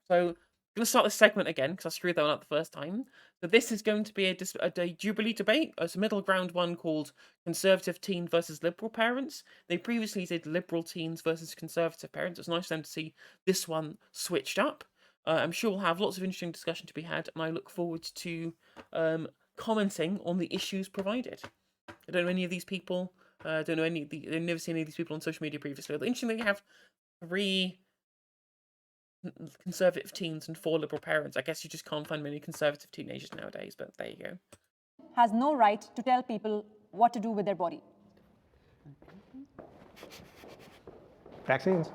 So I'm going to start this segment again because I screwed that one up the first time. So this is going to be a Jubilee debate. It's a middle ground one called conservative teen versus liberal parents. They previously did liberal teens versus conservative parents. It's nice for them to see this one switched up. I'm sure we'll have lots of interesting discussion to be had, and I look forward to commenting on the issues provided. I don't know any of these people. I don't know any of the. I've never seen any of these people on social media previously. Although interestingly, they have 3 conservative teens and 4 liberal parents. I guess you just can't find many conservative teenagers nowadays, but there you go. Has no right to tell people what to do with their body. Vaccines.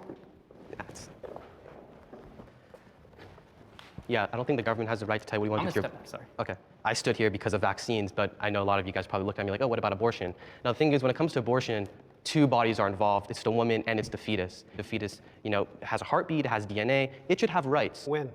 Yeah, I don't think the government has the right to tell you what you want to do with your... Sorry. Okay. I stood here because of vaccines, but I know a lot of you guys probably looked at me like, oh, what about abortion? Now, the thing is, when it comes to abortion, 2 bodies are involved. It's the woman and it's the fetus. The fetus, has a heartbeat, it has DNA. It should have rights. When?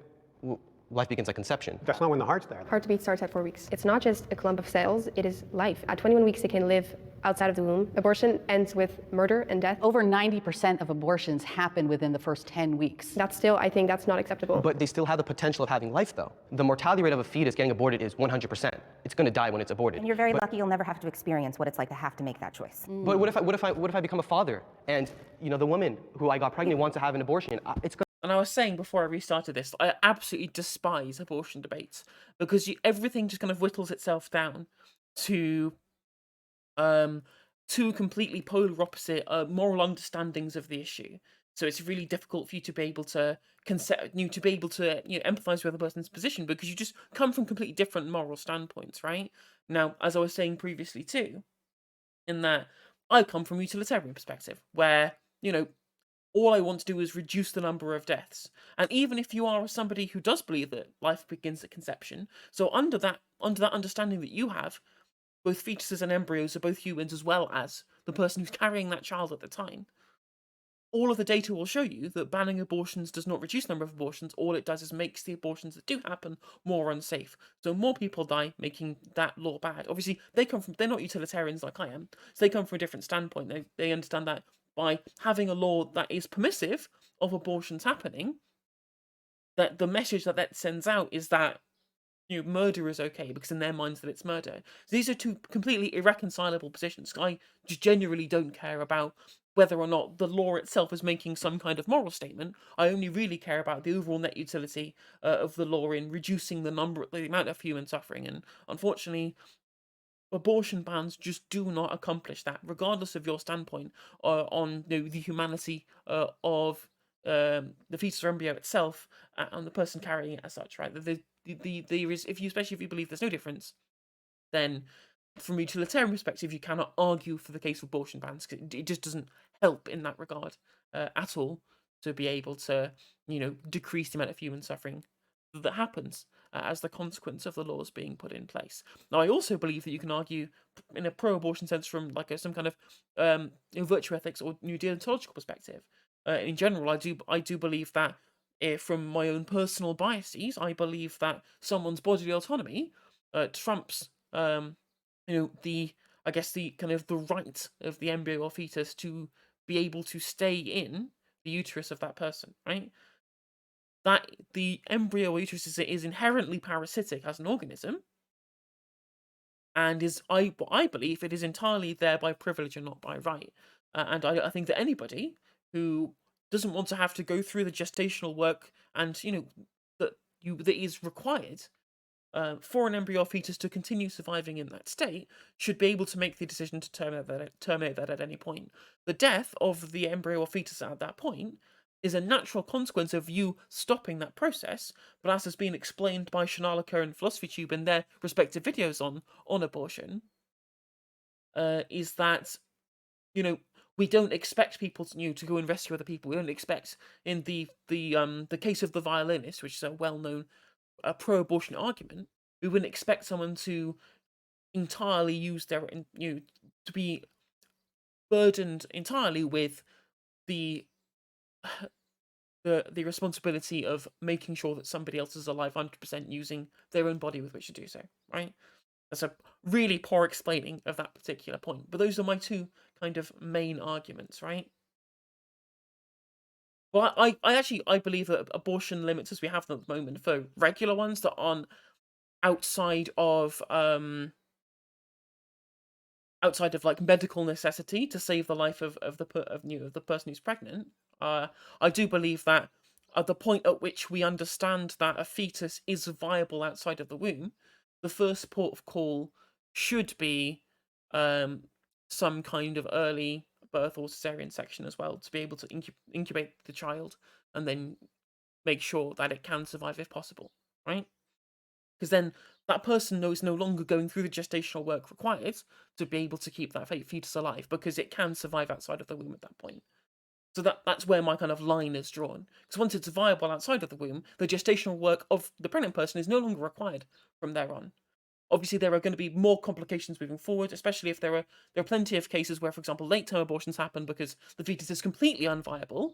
Life begins at conception. That's not when the heart's there. Heart to beat starts at 4 weeks. It's not just a clump of cells, it is life. At 21 weeks, it can live outside of the womb. Abortion ends with murder and death. Over 90% of abortions happen within the first 10 weeks. That's still, I think that's not acceptable. But they still have the potential of having life, though. The mortality rate of a fetus getting aborted is 100%. It's going to die when it's aborted. And you're very lucky you'll never have to experience what it's like to have to make that choice. But what if I become a father and, the woman who I got pregnant wants to have an abortion? It's going And I was saying before I restarted this, I absolutely despise abortion debates because everything just kind of whittles itself down to 2 completely polar opposite moral understandings of the issue. So it's really difficult for you to be able to empathize with a person's position because you just come from completely different moral standpoints, right? Now, as I was saying previously too, in that I come from a utilitarian perspective where, all I want to do is reduce the number of deaths. And even if you are somebody who does believe that life begins at conception, so under that understanding that you have, both fetuses and embryos are both humans as well as the person who's carrying that child at the time. All of the data will show you that banning abortions does not reduce the number of abortions. All it does is makes the abortions that do happen more unsafe. So more people die, making that law bad. Obviously, they're not utilitarians like I am, so they come from a different standpoint. They understand that by having a law that is permissive of abortions happening, that the message that sends out is that murder is okay because in their minds that it's murder. So these are 2 completely irreconcilable positions. I just genuinely don't care about whether or not the law itself is making some kind of moral statement. I only really care about the overall net utility of the law in reducing the amount of human suffering. And unfortunately, abortion bans just do not accomplish that, regardless of your standpoint on the humanity of the fetus or embryo itself and the person carrying it as such, right? There is, especially if you believe there's no difference, then from a utilitarian perspective, you cannot argue for the case of abortion bans because it just doesn't help in that regard at all to be able to, decrease the amount of human suffering that happens as the consequence of the laws being put in place. Now, I also believe that you can argue in a pro-abortion sense from some kind of virtue ethics or new deontological perspective. In general, I do believe that from my own personal biases, I believe that someone's bodily autonomy trumps the kind of the right of the embryo or fetus to be able to stay in the uterus of that person, right? That the embryo or uterus is inherently parasitic as an organism, and I believe it is entirely there by privilege and not by right. And I think that anybody who doesn't want to have to go through the gestational work and that is required for an embryo or fetus to continue surviving in that state should be able to make the decision to terminate that at any point. The death of the embryo or fetus at that point is a natural consequence of you stopping that process, but as has been explained by Shanalika and PhilosophyTube in their respective videos on abortion, is that we don't expect people to go and rescue other people. We don't expect in the case of the violinist, which is a well-known pro-abortion argument, we wouldn't expect someone to entirely use their to be burdened entirely with the responsibility of making sure that somebody else is alive 100% using their own body with which to do so, right? That's a really poor explaining of that particular point. But those are my 2 kind of main arguments, right? Well, I believe that abortion limits as we have them at the moment for regular ones that aren't outside of like medical necessity to save the life of the person who's pregnant. I do believe that at the point at which we understand that a fetus is viable outside of the womb, the first port of call should be some kind of early birth or cesarean section as well, to be able to incubate the child and then make sure that it can survive if possible, right? Because then that person is no longer going through the gestational work required to be able to keep that fetus alive, because it can survive outside of the womb at that point. So that's where my kind of line is drawn. Because once it's viable outside of the womb, the gestational work of the pregnant person is no longer required from there on. Obviously, there are going to be more complications moving forward, especially if there are plenty of cases where, for example, late-term abortions happen because the fetus is completely unviable,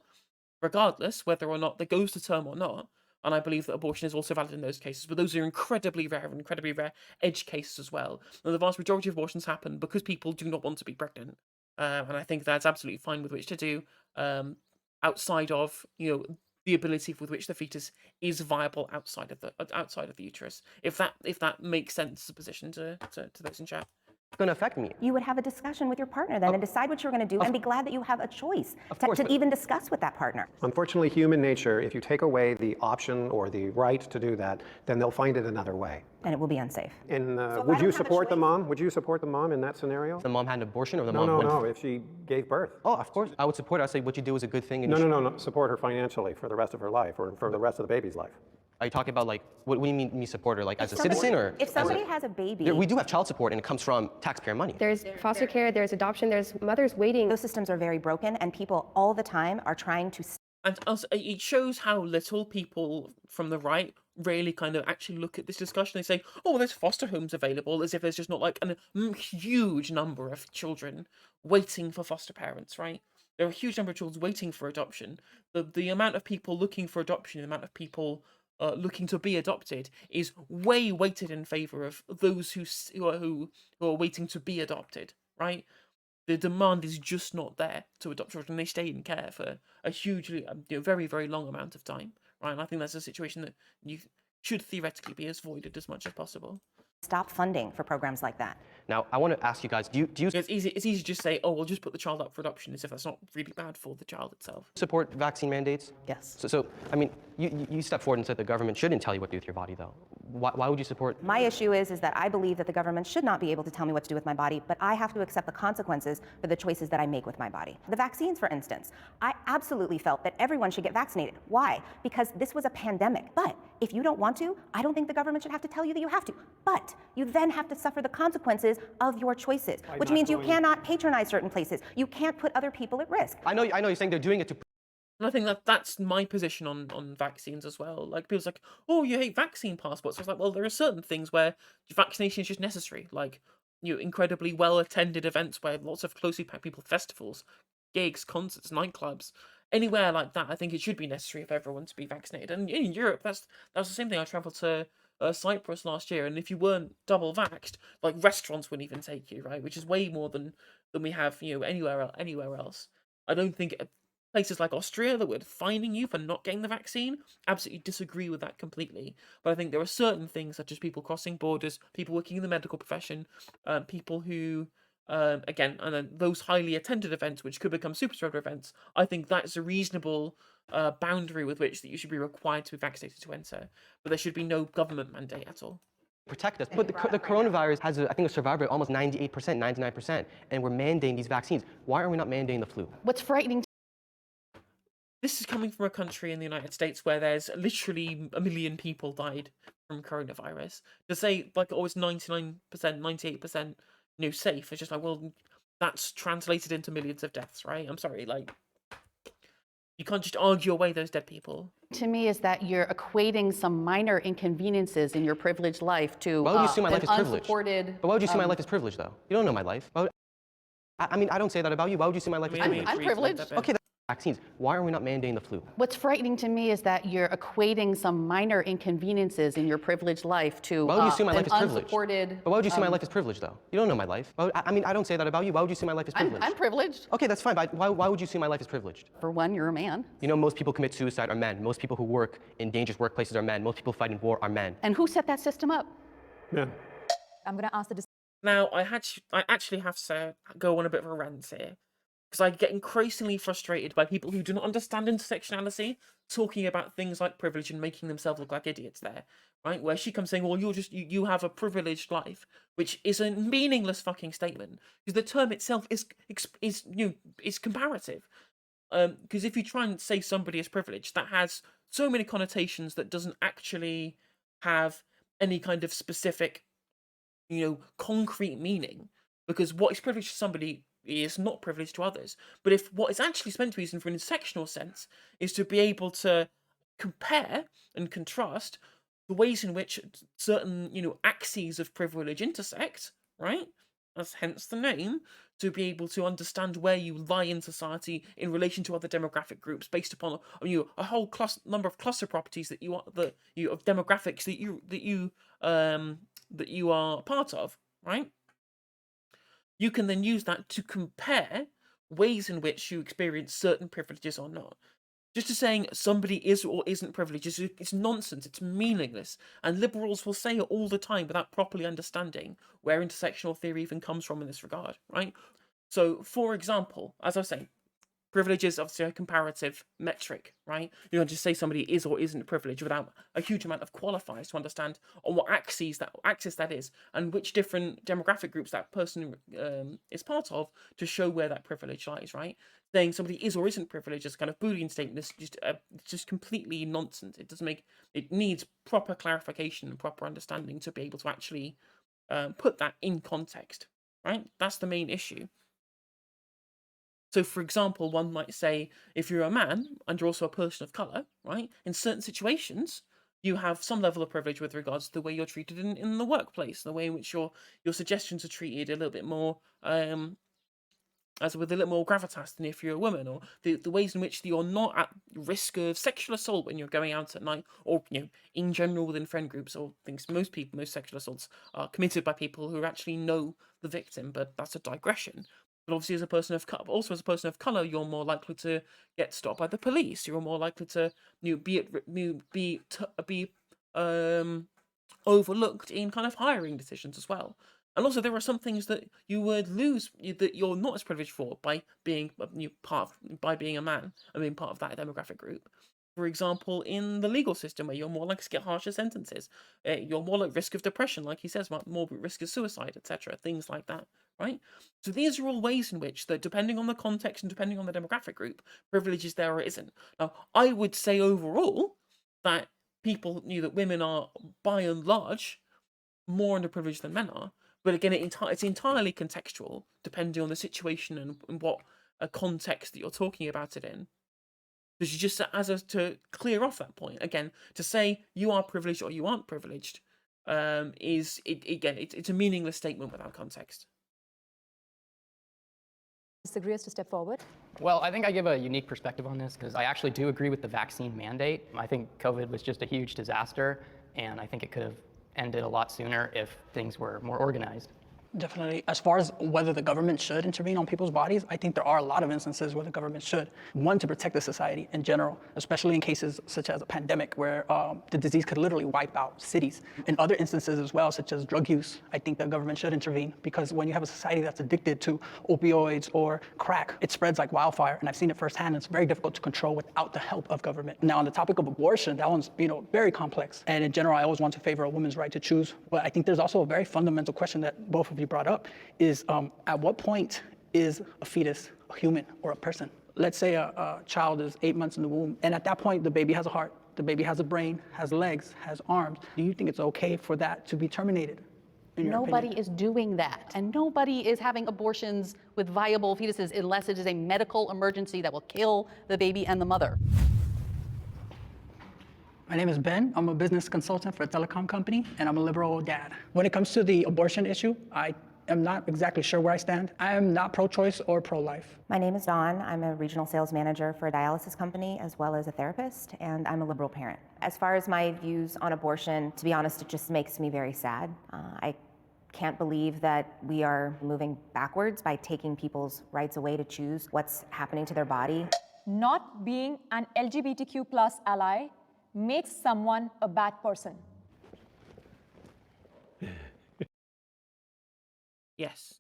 regardless whether or not that goes to term or not. And I believe that abortion is also valid in those cases, but those are incredibly rare edge cases as well. And the vast majority of abortions happen because people do not want to be pregnant, and I think that's absolutely fine with which to do, outside of the ability with which the fetus is viable outside of the uterus. If that makes sense as a position to those in chat. It's going to affect me. You would have a discussion with your partner then and decide what you're going to do and be glad that you have a choice course, to but- even discuss with that partner. Unfortunately, human nature, if you take away the option or the right to do that, then they'll find it another way. And it will be unsafe. And I would don't you have a support the choice. mom? Would you support the mom in that scenario? If the mom had an abortion or the No, mom no, wouldn't? no, if she gave birth. Oh, of course. I would support it. I'd say what you do is a good thing. And No, you no, no, no, support her financially for the rest of her life or for the rest of the baby's life. Are you talking about like, what do you mean me support her? Like as a citizen or? If somebody has a baby, We do have child support and it comes from taxpayer money. There's foster care, there's adoption, there's mothers waiting. those systems are very broken and people all the time are trying to And also, it shows how little people from the right really kind of actually look at this discussion. They say, oh, there's foster homes available, as if there's just not like a huge number of children waiting for foster parents, right? There are a huge number of children waiting for adoption. The amount of people looking for adoption, the amount of people looking to be adopted is way weighted in favor of those who are waiting to be adopted, right? The demand is just not there to adopt children. They stay in care for a hugely, very, very long amount of time, right? And I think that's a situation that you should theoretically be avoided as much as possible. stop funding for programs like that. Now, I want to ask you guys, do you It's easy to just say, oh, we'll just put the child up for adoption, as if that's not really bad for the child itself. support vaccine mandates? Yes. So I mean, you stepped forward and said the government shouldn't tell you what to do with your body, though. Why would you support? My issue is that I believe that the government should not be able to tell me what to do with my body, but I have to accept the consequences for the choices that I make with my body. The vaccines, for instance, I absolutely felt that everyone should get vaccinated. Why? Because this was a pandemic. But if you don't want to, I don't think the government should have to tell you that you have to. But you then have to suffer the consequences of your choices, which means you cannot patronize certain places. You can't put other people at risk. I know you're saying they're doing it to. And I think that's my position on vaccines as well. Like, people's like, oh, you hate vaccine passports. I was like, well, there are certain things where vaccination is just necessary. Like, incredibly well-attended events where lots of closely packed people, festivals, gigs, concerts, nightclubs, anywhere like that. I think it should be necessary for everyone to be vaccinated. And in Europe, that's the same thing. I travelled to Cyprus last year, and if you weren't double vaxxed, like, restaurants wouldn't even take you, right? Which is way more than we have, anywhere else. I don't think places like Austria that were fining you for not getting the vaccine, absolutely disagree with that completely. But I think there are certain things, such as people crossing borders, people working in the medical profession, people who, again, and then those highly attended events, which could become super spreader events, I think that's a reasonable boundary with which that you should be required to be vaccinated to enter. But there should be no government mandate at all. Protect us. But the coronavirus has, I think, a survival rate almost 98%, 99%, and we're mandating these vaccines. Why are we not mandating the flu? What's frightening This is coming from a country in the United States where there's literally 1 million people died from coronavirus. To say, like, oh, it's 99%, 98%, safe, it's just like, well, that's translated into millions of deaths, right? I'm sorry, like, you can't just argue away those dead people. to me is that you're equating some minor inconveniences in your privileged life to Why would you assume my life an is privileged? unsupported. But why would you see my life as privileged, though? You don't know my life. I mean, I don't say that about you. Why would you see my life as I mean, privileged? I'm Reed led privileged. that bit. Okay, Vaccines. Why are we not mandating the flu? What's frightening to me is that you're equating some minor inconveniences in your privileged life to Why would you assume my life is an privileged? unsupported. But why would you see my life as privileged, though? You don't know my life. I mean, I don't say that about you. Why would you see my life as privileged? I'm privileged. Okay, that's fine, but why would you see my life as privileged? For one, you're a man. You know, most people commit suicide are men. Most people who work in dangerous workplaces are men. Most people fight in war are men. And who set that system up? Yeah. I'm going to ask the Now, I actually have to go on a bit of a rant here, because I get increasingly frustrated by people who do not understand intersectionality talking about things like privilege and making themselves look like idiots there, right? Where she comes saying, well, you have a privileged life, which is a meaningless fucking statement, because the term itself is comparative. Because if you try and say somebody is privileged, that has so many connotations that doesn't actually have any kind of specific, concrete meaning, because what is privileged to somebody is not privileged to others. But if what it's actually meant to be used for an intersectional sense is to be able to compare and contrast the ways in which certain, axes of privilege intersect, right? That's hence the name, to be able to understand where you lie in society in relation to other demographic groups based upon a whole number of cluster properties of demographics that you are part of, right? You can then use that to compare ways in which you experience certain privileges or not. Just to saying somebody is or isn't privileged it's nonsense, it's meaningless, and liberals will say it all the time without properly understanding where intersectional theory even comes from in this regard, right? So, for example, as I was saying, privilege is obviously a comparative metric, right? You don't just say somebody is or isn't privileged without a huge amount of qualifiers to understand on what axis that is, and which different demographic groups that person is part of, to show where that privilege lies, right? Saying somebody is or isn't privileged as a kind of Boolean statement is just completely nonsense. It needs proper clarification and proper understanding to be able to actually put that in context, right? That's the main issue. So, for example, one might say, if you're a man and you're also a person of colour, right, in certain situations, you have some level of privilege with regards to the way you're treated in the workplace, the way in which your suggestions are treated a little bit more, as with a little more gravitas than if you're a woman, or the ways in which you're not at risk of sexual assault when you're going out at night, or, in general within friend groups or things. Most sexual assaults are committed by people who actually know the victim, but that's a digression. But obviously, as a person of color, you're more likely to get stopped by the police. You're more likely to be overlooked in kind of hiring decisions as well. And also, there are some things that you would lose that you're not as privileged for by being being a man and being part of that demographic group. For example, in the legal system, where you're more likely to get harsher sentences, you're more at risk of depression, like he says, more at risk of suicide, etc. Things like that, right? So these are all ways in which, that depending on the context and depending on the demographic group, privilege is there or isn't. Now, I would say overall that that women are, by and large, more underprivileged than men are. But again, it's entirely contextual, depending on the situation and what a context that you're talking about it in. Because to clear off that point, again, to say you are privileged or you aren't privileged, it's a meaningless statement without context. disagrees to step forward. Well, I think I give a unique perspective on this because I actually do agree with the vaccine mandate. I think COVID was just a huge disaster, and I think it could have ended a lot sooner if things were more organized. Definitely. As far as whether the government should intervene on people's bodies, I think there are a lot of instances where the government should. One, to protect the society in general, especially in cases such as a pandemic where the disease could literally wipe out cities. In other instances as well, such as drug use, I think the government should intervene because when you have a society that's addicted to opioids or crack, it spreads like wildfire. And I've seen it firsthand. It's very difficult to control without the help of government. Now, on the topic of abortion, that one's very complex. And in general, I always want to favor a woman's right to choose. But I think there's also a very fundamental question that both of you brought up is at what point is a fetus a human or a person? Let's say a child is 8 months in the womb, and at that point, the baby has a heart, the baby has a brain, has legs, has arms. Do you think it's okay for that to be terminated? Nobody is doing that, and nobody is having abortions with viable fetuses unless it is a medical emergency that will kill the baby and the mother. My name is Ben. I'm a business consultant for a telecom company, and I'm a liberal dad. When it comes to the abortion issue, I am not exactly sure where I stand. I am not pro-choice or pro-life. My name is Dawn. I'm a regional sales manager for a dialysis company as well as a therapist, and I'm a liberal parent. As far as my views on abortion, to be honest, it just makes me very sad. I can't believe that we are moving backwards by taking people's rights away to choose what's happening to their body. Not being an LGBTQ plus ally makes someone a bad person. Yes.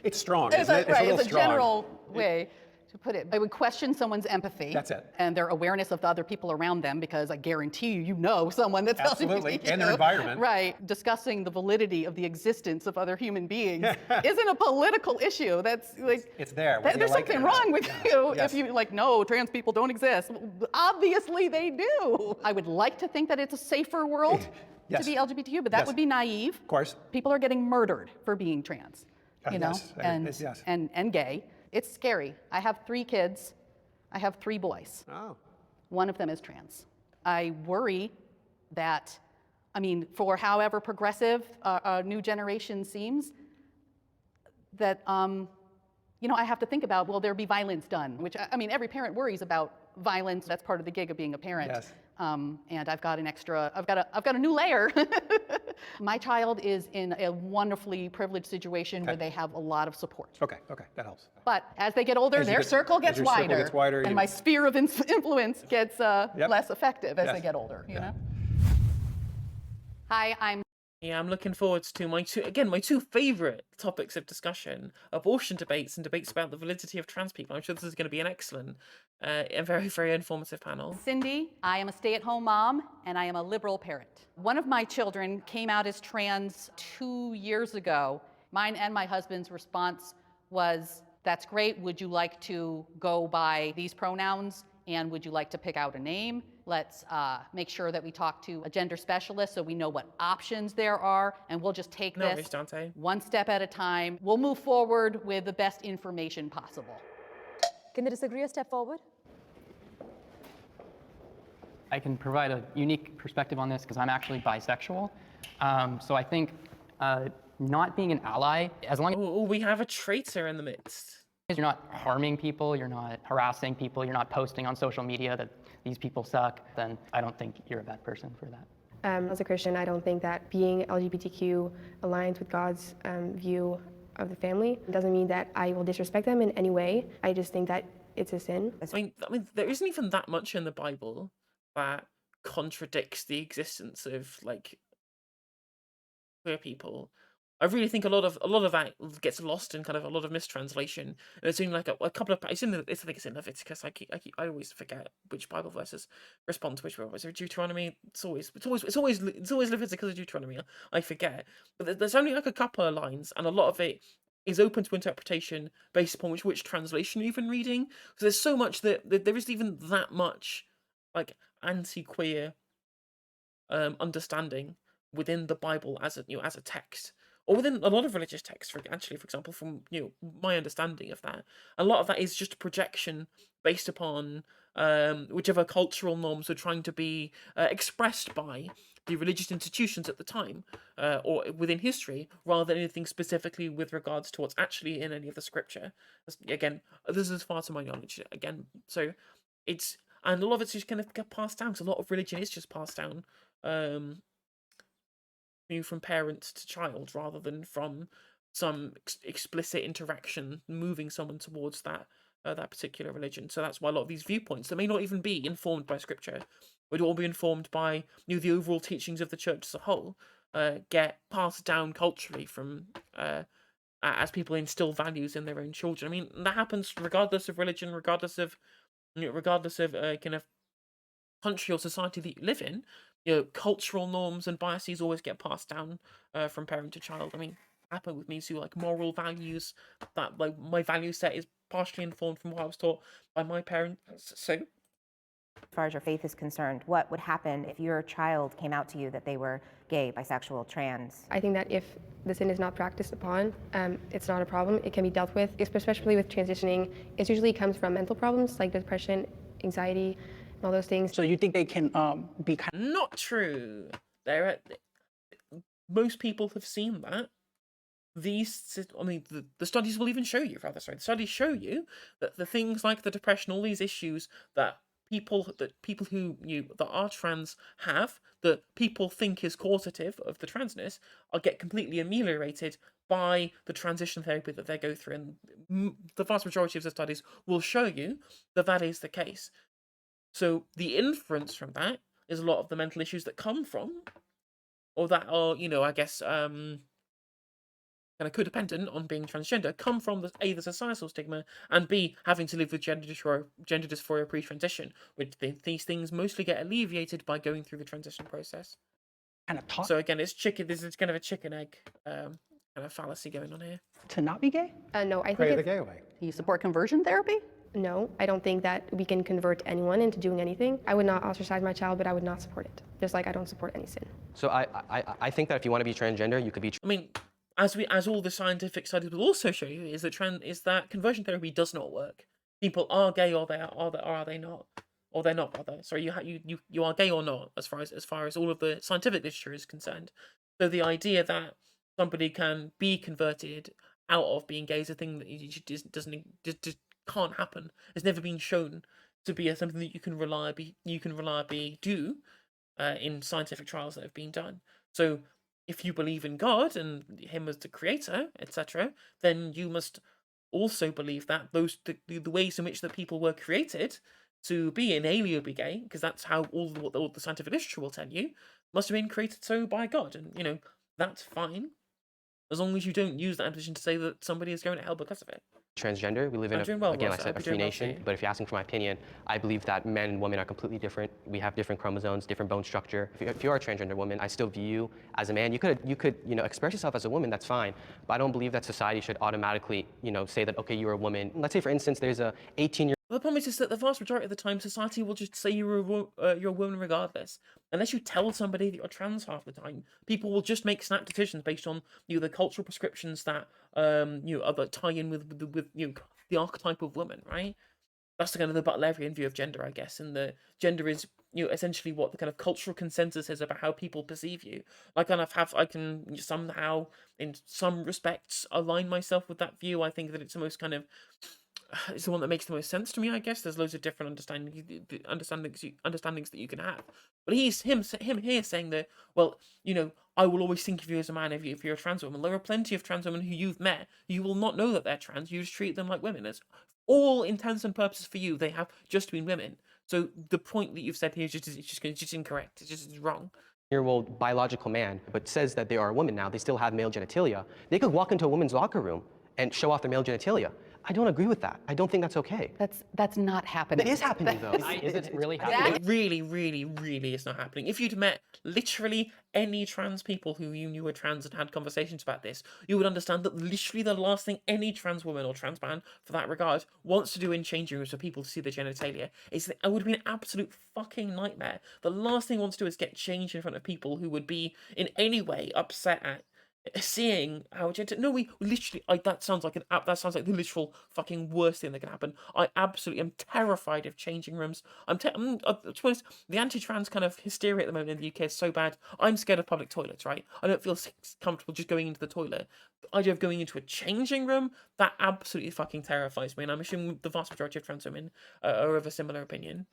It's strong, It's isn't it? a, right, a little it's a strong. general way to put it. I would question someone's empathy. That's it. And their awareness of the other people around them, because I guarantee you know someone that's Absolutely, LGBTQ. and their environment. Right. Discussing the validity of the existence of other human beings isn't a political issue. That's like It's there, whether you there's like it something or not. wrong with Yeah. you Yes. if you like, no, trans people don't exist. Well, obviously they do. I would like to think that it's a safer world Yes. to be LGBTQ, but that Yes. would be naive. Of course. People are getting murdered for being trans. You know, yes, yes. and gay. It's scary. I have 3 kids. I have 3 boys. Oh. One of them is trans. I worry that, I mean, for however progressive a new generation seems, that, you know, I have to think about, will there be violence done? Which, I mean, every parent worries about violence. That's part of the gig of being a parent. Yes. And I've got an extra, I've got a new layer. My child is in a wonderfully privileged situation where they have a lot of support. Okay, that helps. But as they get older, As you their get- circle as gets your circle wider, gets wider, and you- my sphere of influence gets less effective as Yes. they get older. You Yeah. know. Hi, I'm. Yeah, I'm looking forward to my two favorite topics of discussion: abortion debates and debates about the validity of trans people. I'm sure this is going to be an excellent and very, very informative panel. Cindy. I am a stay-at-home mom, and I am a liberal parent. One of my children came out as trans 2 years ago. Mine and my husband's response was, "That's great. Would you like to go by these pronouns? And would you like to pick out a name? Let's make sure that we talk to a gender specialist so we know what options there are, and we'll just take No this worries, Dante. one step at a time. We'll move forward with the best information possible." Can they disagree a step forward? I can provide a unique perspective on this because I'm actually bisexual. So I think not being an ally, as long Oh, we have a traitor in the midst. as you're not harming people, you're not harassing people, you're not posting on social media that these people suck, then I don't think you're a bad person for that. As a Christian, I don't think that being LGBTQ aligns with God's view of the family. It doesn't mean that I will disrespect them in any way. I just think that it's a sin. I mean, there isn't even that much in the Bible that contradicts the existence of like queer people. I really think a lot of that gets lost in kind of a lot of mistranslation. And it's in like a couple of I think it's in Leviticus. I always forget which Bible verses respond to which one. Is it Deuteronomy? It's always Leviticus or Deuteronomy. I forget. But there's only like a couple of lines, and a lot of it is open to interpretation based upon which translation you're even reading. So there's so much that there isn't even that much like anti-queer understanding within the Bible as a text, or within a lot of religious texts. For example, from my understanding of that, a lot of that is just a projection based upon whichever cultural norms are trying to be expressed by the religious institutions at the time, or within history, rather than anything specifically with regards to what's actually in any of the scripture. Again, this is far to my knowledge. Again, so it's. And a lot of it's just kind of get passed down, because a lot of religion is just passed down from parent to child, rather than from some explicit interaction moving someone towards that particular religion. So that's why a lot of these viewpoints that may not even be informed by scripture would all be informed by the overall teachings of the church as a whole, get passed down culturally from as people instill values in their own children. I mean, that happens regardless of religion, regardless of kind of country or society that you live in. Cultural norms and biases always get passed down from parent to child. I mean, happened with me too, like moral values. That like my value set is partially informed from what I was taught by my parents. So, As far as your faith is concerned, what would happen if your child came out to you that they were gay, bisexual, trans? I think that if the sin is not practiced upon, it's not a problem. It can be dealt with, especially with transitioning. It usually comes from mental problems like depression, anxiety, and all those things. So you think they can be kind not true. Most people have seen that. the studies will even show you, rather, sorry, the studies show you that the things like the depression, all these issues that people that are trans have, that people think is causative of the transness, get completely ameliorated by the transition therapy that they go through, and the vast majority of the studies will show you that that is the case. So the inference from that is a lot of the mental issues that come from, or that are, I guess, kind of codependent on being transgender, come from A, the societal stigma, and B, having to live with gender dysphoria pre-transition, which these things mostly get alleviated by going through the transition process. Kind of taught So again, it's kind of a chicken egg kind of fallacy going on here. to not be gay? No, I Pray think the it's, gay away. Do you support conversion therapy? no, I don't think that we can convert anyone into doing anything. I would not ostracize my child, but I would not support it. Just like I don't support any sin. So I think that if you want to be transgender, you could be I mean, as all the scientific studies will also show you, is that conversion therapy does not work. People are gay, or are they not, or they're not, rather. Sorry, you are gay or not, as far as all of the scientific literature is concerned. So the idea that somebody can be converted out of being gay is a thing that just can't happen. It's never been shown to be something that you can reliably do in scientific trials that have been done. So if you believe in God and him as the creator, etc., then you must also believe that the ways in which the people were created to be inalienably gay, because that's how all the scientific literature will tell you, must have been created so by God, and that's fine, as long as you don't use that position to say that somebody is going to hell because of it. transgender. We live in, I'm doing well, again, Ross. I I said, hope a you're free doing well, nation. too. But if you're asking for my opinion, I believe that men and women are completely different. We have different chromosomes, different bone structure. If you are a transgender woman, I still view you as a man. You could express yourself as a woman. That's fine. But I don't believe that society should automatically, say that, okay, you're a woman. Let's say, for instance, there's a 18-year. Well, the problem is that the vast majority of the time, society will just say you're a woman regardless. Unless you tell somebody that you're trans half the time, people will just make snap decisions based on the cultural prescriptions that that tie in with the archetype of woman, right? That's the kind of the Butlerian view of gender, I guess, and the gender is essentially what the kind of cultural consensus is about how people perceive you. I can somehow, in some respects, align myself with that view. I think that it's the most kind of it's the one that makes the most sense to me, I guess. There's loads of different understandings that you can have, but him here saying that, well, I will always think of you as a man if you're a trans woman. There are plenty of trans women who you've met you will not know that they're trans. You just treat them like women. As all intents and purposes for you, they have just been women. So the point that you've said here is just incorrect. It's just wrong. Year-old biological man, but says that they are a woman now, they still have male genitalia. They could walk into a woman's locker room and show off their male genitalia. I don't agree with that. I don't think that's okay. That's not happening. It is happening, though. Is it really happening? It really, really, really is not happening. If you'd met literally any trans people who you knew were trans and had conversations about this, you would understand that literally the last thing any trans woman or trans man, for that regard, wants to do in changing rooms for people to see their genitalia is that it would be an absolute fucking nightmare. The last thing he wants to do is get changed in front of people who would be in any way upset at seeing how no, we literally. That sounds like the literal fucking worst thing that can happen. I absolutely am terrified of changing rooms. To be honest, the anti-trans kind of hysteria at the moment in the UK is so bad. I'm scared of public toilets. Right, I don't feel comfortable just going into the toilet. The idea of going into a changing room, that absolutely fucking terrifies me. And I'm assuming the vast majority of trans women are of a similar opinion.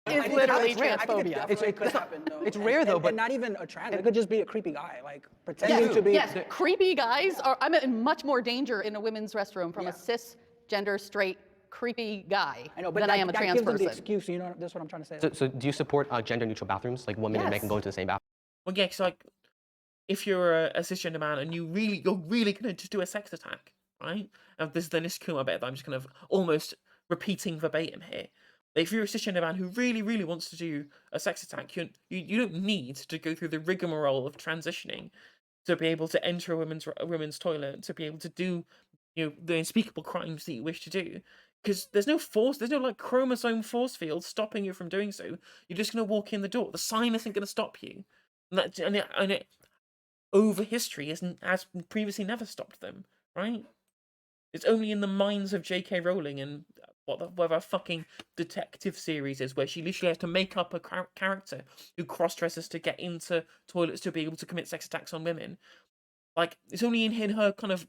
Is literally I think it transphobia. definitely could happen, though. it's rare, though, And but- not even a trans. It could just be a creepy guy, like pretending to be. Yes, creepy guys are. I'm in much more danger in a women's restroom from a cisgender straight creepy guy I know, but than I am a that trans gives them person. the excuse. That's what I'm trying to say. So do you support gender-neutral bathrooms? Like women and men can go into the same bathroom? Well, yeah, because if you're a cisgender man and you're really gonna just do a sex attack, right? And this is the Niskuma bit that I'm just kind of almost repeating verbatim here. If you're a cisgender man who really, really wants to do a sex attack, you don't need to go through the rigmarole of transitioning to be able to enter a women's toilet, to be able to do the unspeakable crimes that you wish to do. Because there's no chromosome force field stopping you from doing so. You're just going to walk in the door. The sign isn't going to stop you. And it over history has previously never stopped them, right? It's only in the minds of J.K. Rowling and whatever fucking detective series is, where she literally has to make up a character who cross-dresses to get into toilets to be able to commit sex attacks on women. Like, it's only in her kind of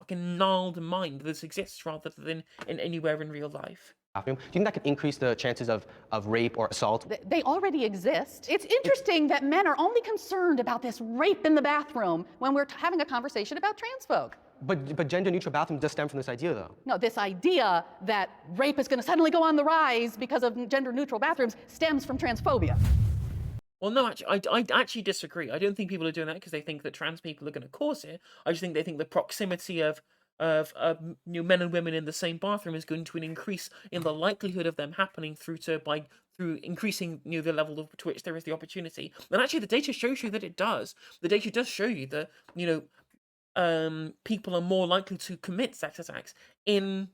fucking gnarled mind that this exists rather than in anywhere in real life. bathroom. Do you think that could increase the chances of rape or assault? They already exist. It's interesting that men are only concerned about this rape in the bathroom when we're having a conversation about trans folk. But gender-neutral bathrooms does stem from this idea, though. No, this idea that rape is going to suddenly go on the rise because of gender-neutral bathrooms stems from transphobia. Well, no, actually, I actually disagree. I don't think people are doing that because they think that trans people are going to cause it. I just think they think the proximity of men and women in the same bathroom is going to increase in the likelihood of them happening through increasing the level to which there is the opportunity. And actually, the data shows you that it does. The data does show you that people are more likely to commit sex attacks in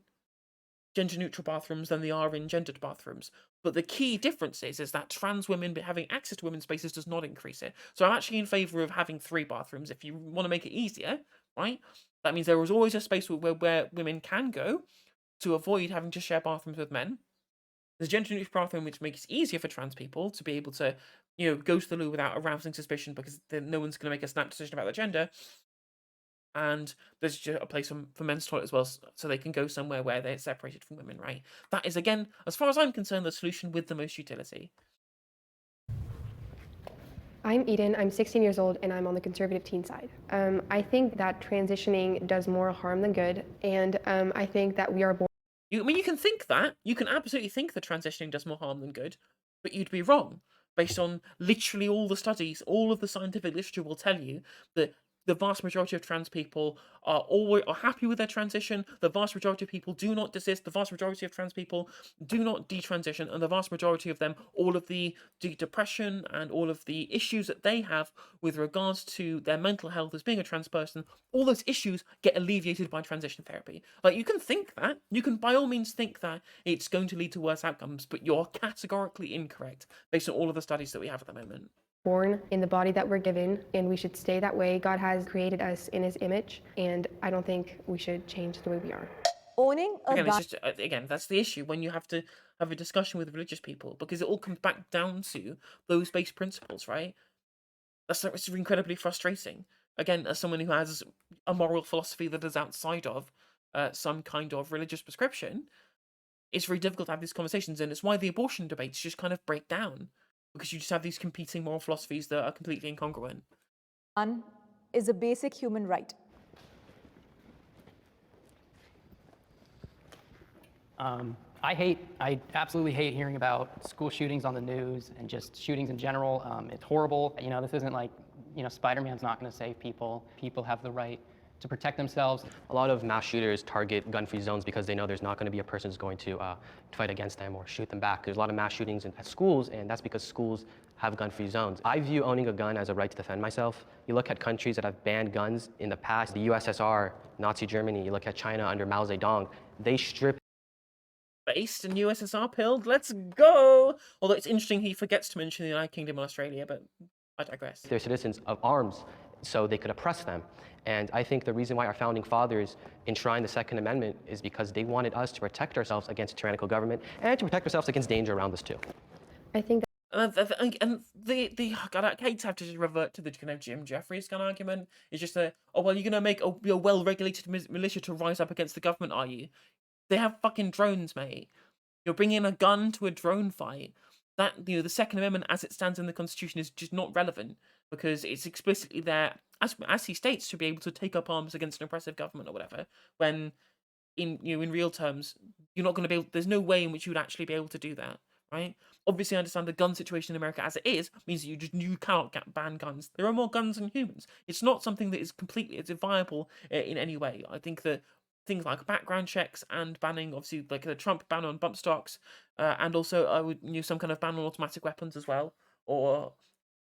gender-neutral bathrooms than they are in gendered bathrooms. But the key difference is that trans women having access to women's spaces does not increase it. So I'm actually in favour of having 3 bathrooms if you want to make it easier, right? That means there is always a space where women can go to avoid having to share bathrooms with men. There's a gender-neutral bathroom which makes it easier for trans people to be able to, go to the loo without arousing suspicion because no one's going to make a snap decision about their gender. And there's just a place for men's toilet as well, so they can go somewhere where they're separated from women, right? That is, again, as far as I'm concerned, the solution with the most utility. I'm Eden, I'm 16 years old, and I'm on the conservative teen side. I think that transitioning does more harm than good, and I think that we are born. You can think that. You can absolutely think that transitioning does more harm than good, but you'd be wrong. Based on literally all the studies, all of the scientific literature will tell you that the vast majority of trans people are happy with their transition. The vast majority of people do not desist. The vast majority of trans people do not detransition, and the vast majority of them, all of the depression and all of the issues that they have with regards to their mental health as being a trans person, all those issues get alleviated by transition therapy. Like, you can think that. You can by all means think that it's going to lead to worse outcomes, but you're categorically incorrect based on all of the studies that we have at the moment. Born in the body that we're given, and we should stay that way. God has created us in his image, and I don't think we should change the way we are. Owning a Again, gun. it's just, again, that's the issue when you have to have a discussion with religious people, because it all comes back down to those base principles, right? It's incredibly frustrating. Again, as someone who has a moral philosophy that is outside of some kind of religious prescription, it's very difficult to have these conversations, and it's why the abortion debates just kind of break down. Because you just have these competing moral philosophies that are completely incongruent. Gun is a basic human right. I absolutely hate hearing about school shootings on the news and just shootings in general. It's horrible. This isn't like, Spider-Man's not going to save people. People have the right to protect themselves. A lot of mass shooters target gun-free zones because they know there's not going to be a person who's going to fight against them or shoot them back. There's a lot of mass shootings at schools, and that's because schools have gun-free zones. I view owning a gun as a right to defend myself. You look at countries that have banned guns in the past, the USSR, Nazi Germany, you look at China under Mao Zedong, they stripped Based in USSR pilled, let's go! Although it's interesting he forgets to mention the United Kingdom and Australia, but I digress. their citizens of arms so they could oppress them. And I think the reason why our founding fathers enshrined the Second Amendment is because they wanted us to protect ourselves against a tyrannical government and to protect ourselves against danger around us too. I think And God, I hate to have to just revert to the kind of Jim Jeffries kind of argument. It's just you're going to make a well-regulated militia to rise up against the government, are you? They have fucking drones, mate. You're bringing a gun to a drone fight. That, the Second Amendment as it stands in the Constitution is just not relevant because it's explicitly there, as he states, to be able to take up arms against an oppressive government or whatever. When, in real terms, you're not going to be able. There's no way in which you would actually be able to do that, right? Obviously, I understand the gun situation in America as it is means that you cannot ban guns. There are more guns than humans. It's not something that is completely viable in any way. I think that things like background checks and banning, obviously, like the Trump ban on bump stocks, and also I would some kind of ban on automatic weapons as well, or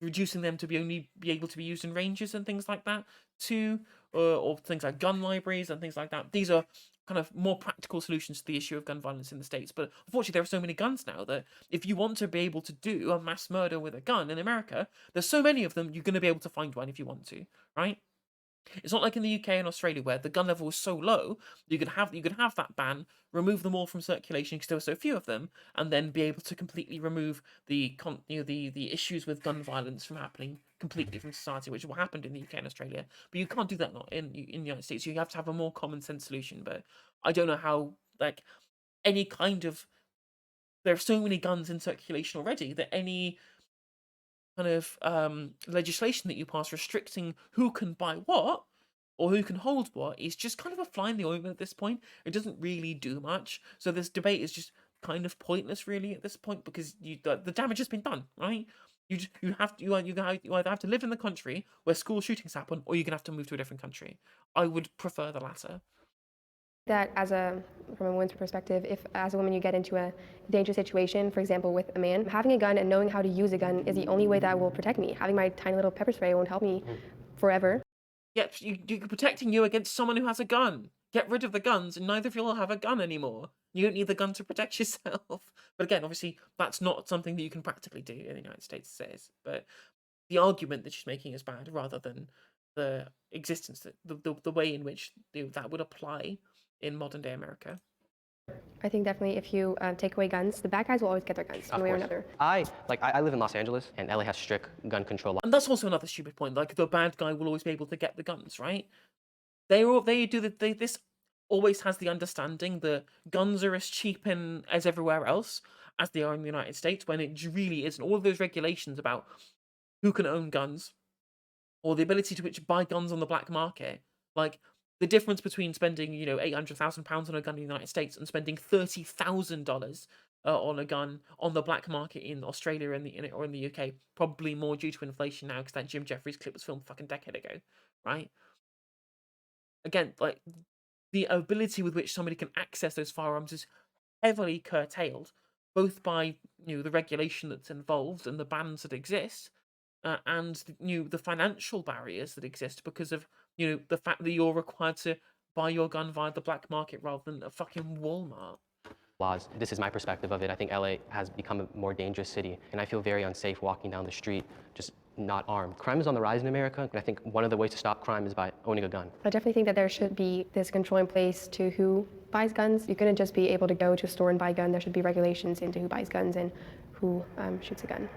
reducing them to be able to be used in ranges and things like that too, or things like gun libraries and things like that. These are kind of more practical solutions to the issue of gun violence in the States. But unfortunately, there are so many guns now that if you want to be able to do a mass murder with a gun in America, there's so many of them, you're going to be able to find one if you want to, right? It's not like in the UK and Australia where the gun level is so low you could have that ban, remove them all from circulation because there were so few of them, and then be able to completely remove the the issues with gun violence from happening completely from society, which is what happened in the UK and Australia. But you can't do that not in the United States. You have to have a more common sense solution. But I don't know how, like, any kind of, there are so many guns in circulation already that any kind of legislation that you pass restricting who can buy what or who can hold what is just kind of a fly in the ointment at this point. It doesn't really do much. So this debate is just kind of pointless, really, at this point, because the damage has been done, right? You either have to live in the country where school shootings happen, or you're gonna have to move to a different country. I would prefer the latter. That from a woman's perspective, if as a woman you get into a dangerous situation, for example with a man, having a gun and knowing how to use a gun is the only way that will protect me. Having my tiny little pepper spray won't help me forever. Yep, you're protecting you against someone who has a gun. Get rid of the guns, and neither of you will have a gun anymore. You don't need the gun to protect yourself. But again, obviously, that's not something that you can practically do in the United States, it says. But the argument that she's making is bad, rather than the existence, that the way in which that would apply in modern day America. I think definitely if you take away guns, the bad guys will always get their guns one way or another. I live in Los Angeles, and LA has strict gun control laws. And that's also another stupid point. Like, the bad guy will always be able to get the guns, right? This always has the understanding that guns are as cheap as everywhere else as they are in the United States, when it really isn't. All of those regulations about who can own guns or the ability to buy guns on the black market, like, the difference between spending, £800,000 on a gun in the United States and spending $30,000 on a gun on the black market in Australia or in the UK, probably more due to inflation now because that Jim Jeffries clip was filmed a fucking decade ago, right? Again, like, the ability with which somebody can access those firearms is heavily curtailed, both by the regulation that's involved and the bans that exist, and the financial barriers that exist because of the fact that you're required to buy your gun via the black market rather than a fucking Walmart. Laws. This is my perspective of it. I think LA has become a more dangerous city, and I feel very unsafe walking down the street just not armed. Crime is on the rise in America, and I think one of the ways to stop crime is by owning a gun. I definitely think that there should be this control in place to who buys guns. You couldn't just be able to go to a store and buy a gun. There should be regulations into who buys guns and who shoots a gun.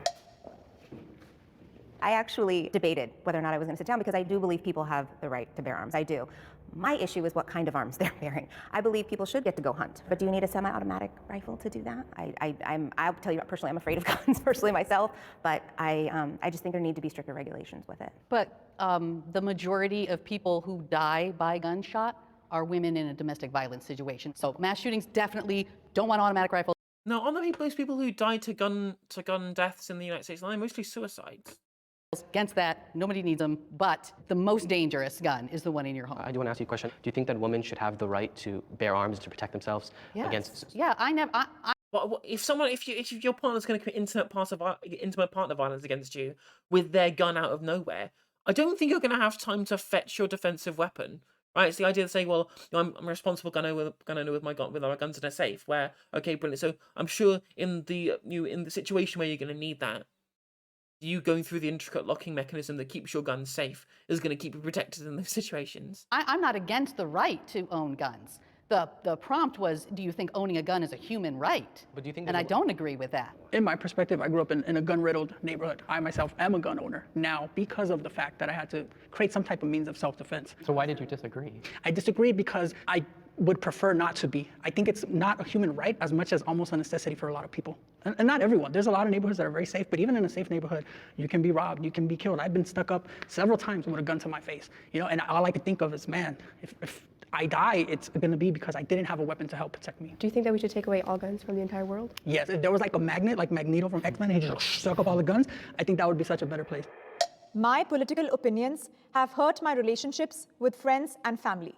I actually debated whether or not I was going to sit down because I do believe people have the right to bear arms. I do. My issue is what kind of arms they're bearing. I believe people should get to go hunt, but do you need a semi-automatic rifle to do that? I'll tell you personally, I'm afraid of guns personally myself, but I just think there need to be stricter regulations with it. But the majority of people who die by gunshot are women in a domestic violence situation. So mass shootings definitely don't want automatic rifles. No, on those people who died to gun deaths in the United States, they're mostly suicides. Against that, nobody needs them, but the most dangerous gun is the one in your home. I do want to ask you a question. Do you think that women should have the right to bear arms to protect themselves against? Yeah, But if your partner's going to commit intimate partner violence against you with their gun out of nowhere, I don't think you're going to have time to fetch your defensive weapon. Right? It's the idea of saying, well, I'm a responsible gun owner with my guns in a safe. Where, okay, brilliant. So I'm sure in the situation where you're going to need that, you going through the intricate locking mechanism that keeps your gun safe is going to keep you protected in those situations. I'm not against the right to own guns. The prompt was, do you think owning a gun is a human right? But do you think? And I don't agree with that. In my perspective, I grew up in a gun-riddled neighborhood. I myself am a gun owner now because of the fact that I had to create some type of means of self-defense. So why did you disagree? I disagree because I would prefer not to be. I think it's not a human right as much as almost a necessity for a lot of people. And not everyone. There's a lot of neighborhoods that are very safe, but even in a safe neighborhood, you can be robbed, you can be killed. I've been stuck up several times with a gun to my face, and all I could think of is, man, if I die, it's gonna be because I didn't have a weapon to help protect me. Do you think that we should take away all guns from the entire world? Yes, if there was like a magnet, like Magneto from X-Men, and he just suck up all the guns, I think that would be such a better place. My political opinions have hurt my relationships with friends and family.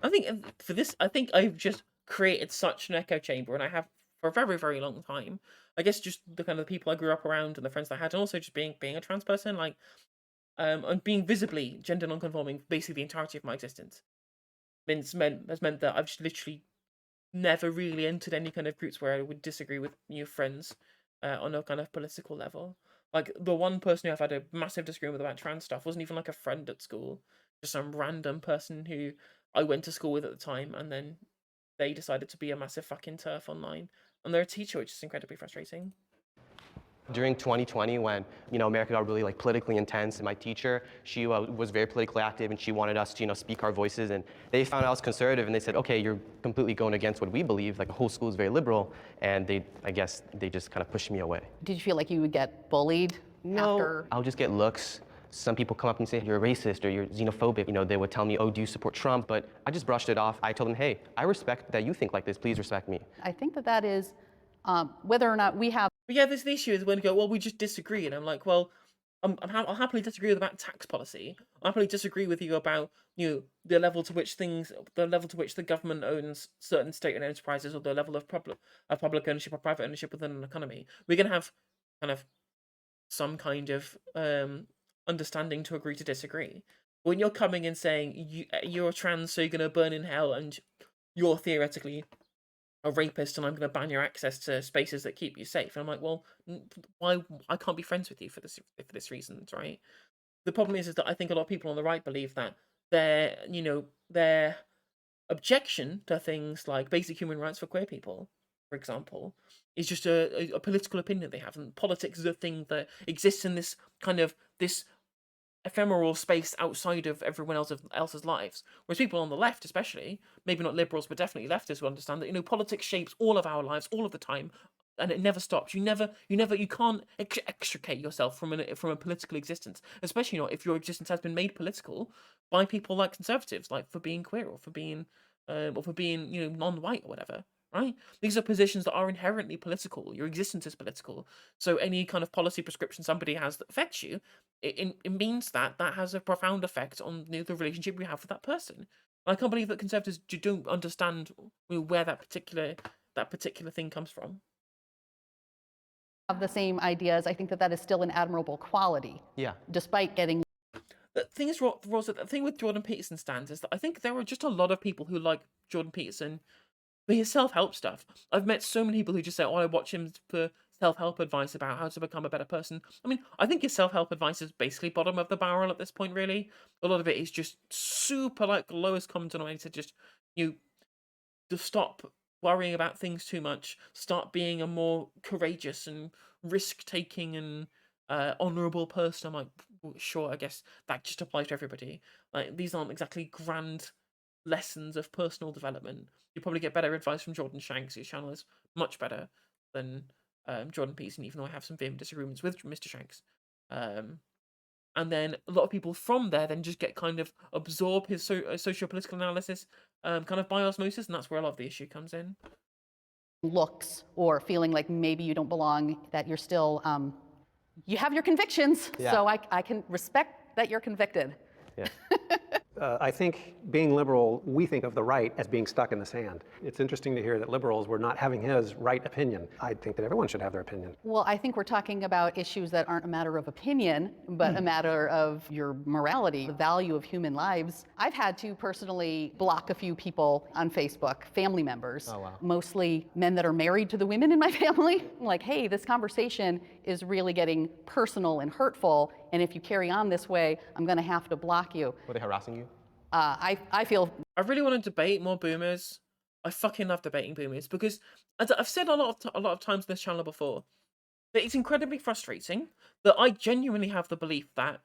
I think for this, I've just created such an echo chamber, and I have for a very, very long time. I guess just the kind of people I grew up around and the friends I had, and also just being a trans person, like, and being visibly gender non-conforming basically the entirety of my existence. Has meant that I've just literally never really entered any kind of groups where I would disagree with new friends on a kind of political level. Like, the one person who I've had a massive disagreement with about trans stuff wasn't even like a friend at school, just some random person who I went to school with at the time, and then they decided to be a massive fucking turf online. And they're a teacher, which is incredibly frustrating. During 2020, when America got really like politically intense, and my teacher, she was very politically active, and she wanted us to speak our voices, and they found I was conservative, and they said, okay, you're completely going against what we believe. Like, the whole school is very liberal, and I guess they just kind of pushed me away. Did you feel like you would get bullied after? I'll just get looks. Some people come up and say, you're a racist or you're xenophobic. They would tell me, oh, do you support Trump? But I just brushed it off. I told them, hey, I respect that you think like this. Please respect me. I think that is whether or not we have. But yeah, there's the issue is when you go, well, we just disagree. And I'm like, well, I'll happily disagree with about tax policy. I'll happily disagree with you about, the level to which the government owns certain state-owned enterprises, or the level of public ownership or private ownership within an economy. We're going to have kind of some kind of understanding to agree to disagree. When you're coming and saying you're trans, so you're going to burn in hell, and you're theoretically a rapist, and I'm going to ban your access to spaces that keep you safe. And I'm like, well, why? I can't be friends with you for this reason, right? The problem is that I think a lot of people on the right believe that their objection to things like basic human rights for queer people, for example, is just a political opinion they have, and politics is a thing that exists in this kind of this ephemeral space outside of everyone else's lives. Whereas people on the left, especially, maybe not liberals, but definitely leftists, will understand that politics shapes all of our lives all of the time, and it never stops. You can't extricate yourself from a political existence, especially not if your existence has been made political by people like conservatives, like for being queer or for being non-white or whatever. Right? These are positions that are inherently political. Your existence is political. So any kind of policy prescription somebody has that affects you, it means that has a profound effect on the relationship you have with that person. And I can't believe that conservatives don't understand where that particular thing comes from. Have the same ideas. I think that is still an admirable quality. Yeah. Despite getting. The thing is, Rosa, the thing with Jordan Peterson's stands is that I think there are just a lot of people who like Jordan Peterson for his self-help stuff. I've met so many people who just say, oh, I watch him for self-help advice about how to become a better person. I mean, I think his self-help advice is basically bottom of the barrel at this point, really. A lot of it is just super, like, lowest common denominator. Just, to stop worrying about things too much, start being a more courageous and risk-taking and honourable person. I'm like, well, sure, I guess that just applies to everybody. Like, these aren't exactly grand lessons of personal development. You probably get better advice from Jordan Shanks, whose channel is much better than Jordan Peterson, even though I have some vehement disagreements with Mr. Shanks. And then a lot of people from there then just get kind of absorb his socio-political analysis kind of by osmosis, and that's where a lot of the issue comes in. Looks or feeling like maybe you don't belong, that you're still, you have your convictions, Yeah. so I can respect that you're convicted. Yeah. I think being liberal, we think of the right as being stuck in the sand. It's interesting to hear that liberals were not having his right opinion. I think that everyone should have their opinion. Well, I think we're talking about issues that aren't a matter of opinion, but a matter of your morality, the value of human lives. I've had to personally block a few people on Facebook, family members, Oh, wow. mostly men that are married to the women in my family. I'm like, hey, this conversation is really getting personal and hurtful, and if you carry on this way, I'm going to have to block you. Were they harassing you? I feel. I really want to debate more boomers. I fucking love debating boomers because, as I've said a lot of times on this channel before, that it's incredibly frustrating that I genuinely have the belief that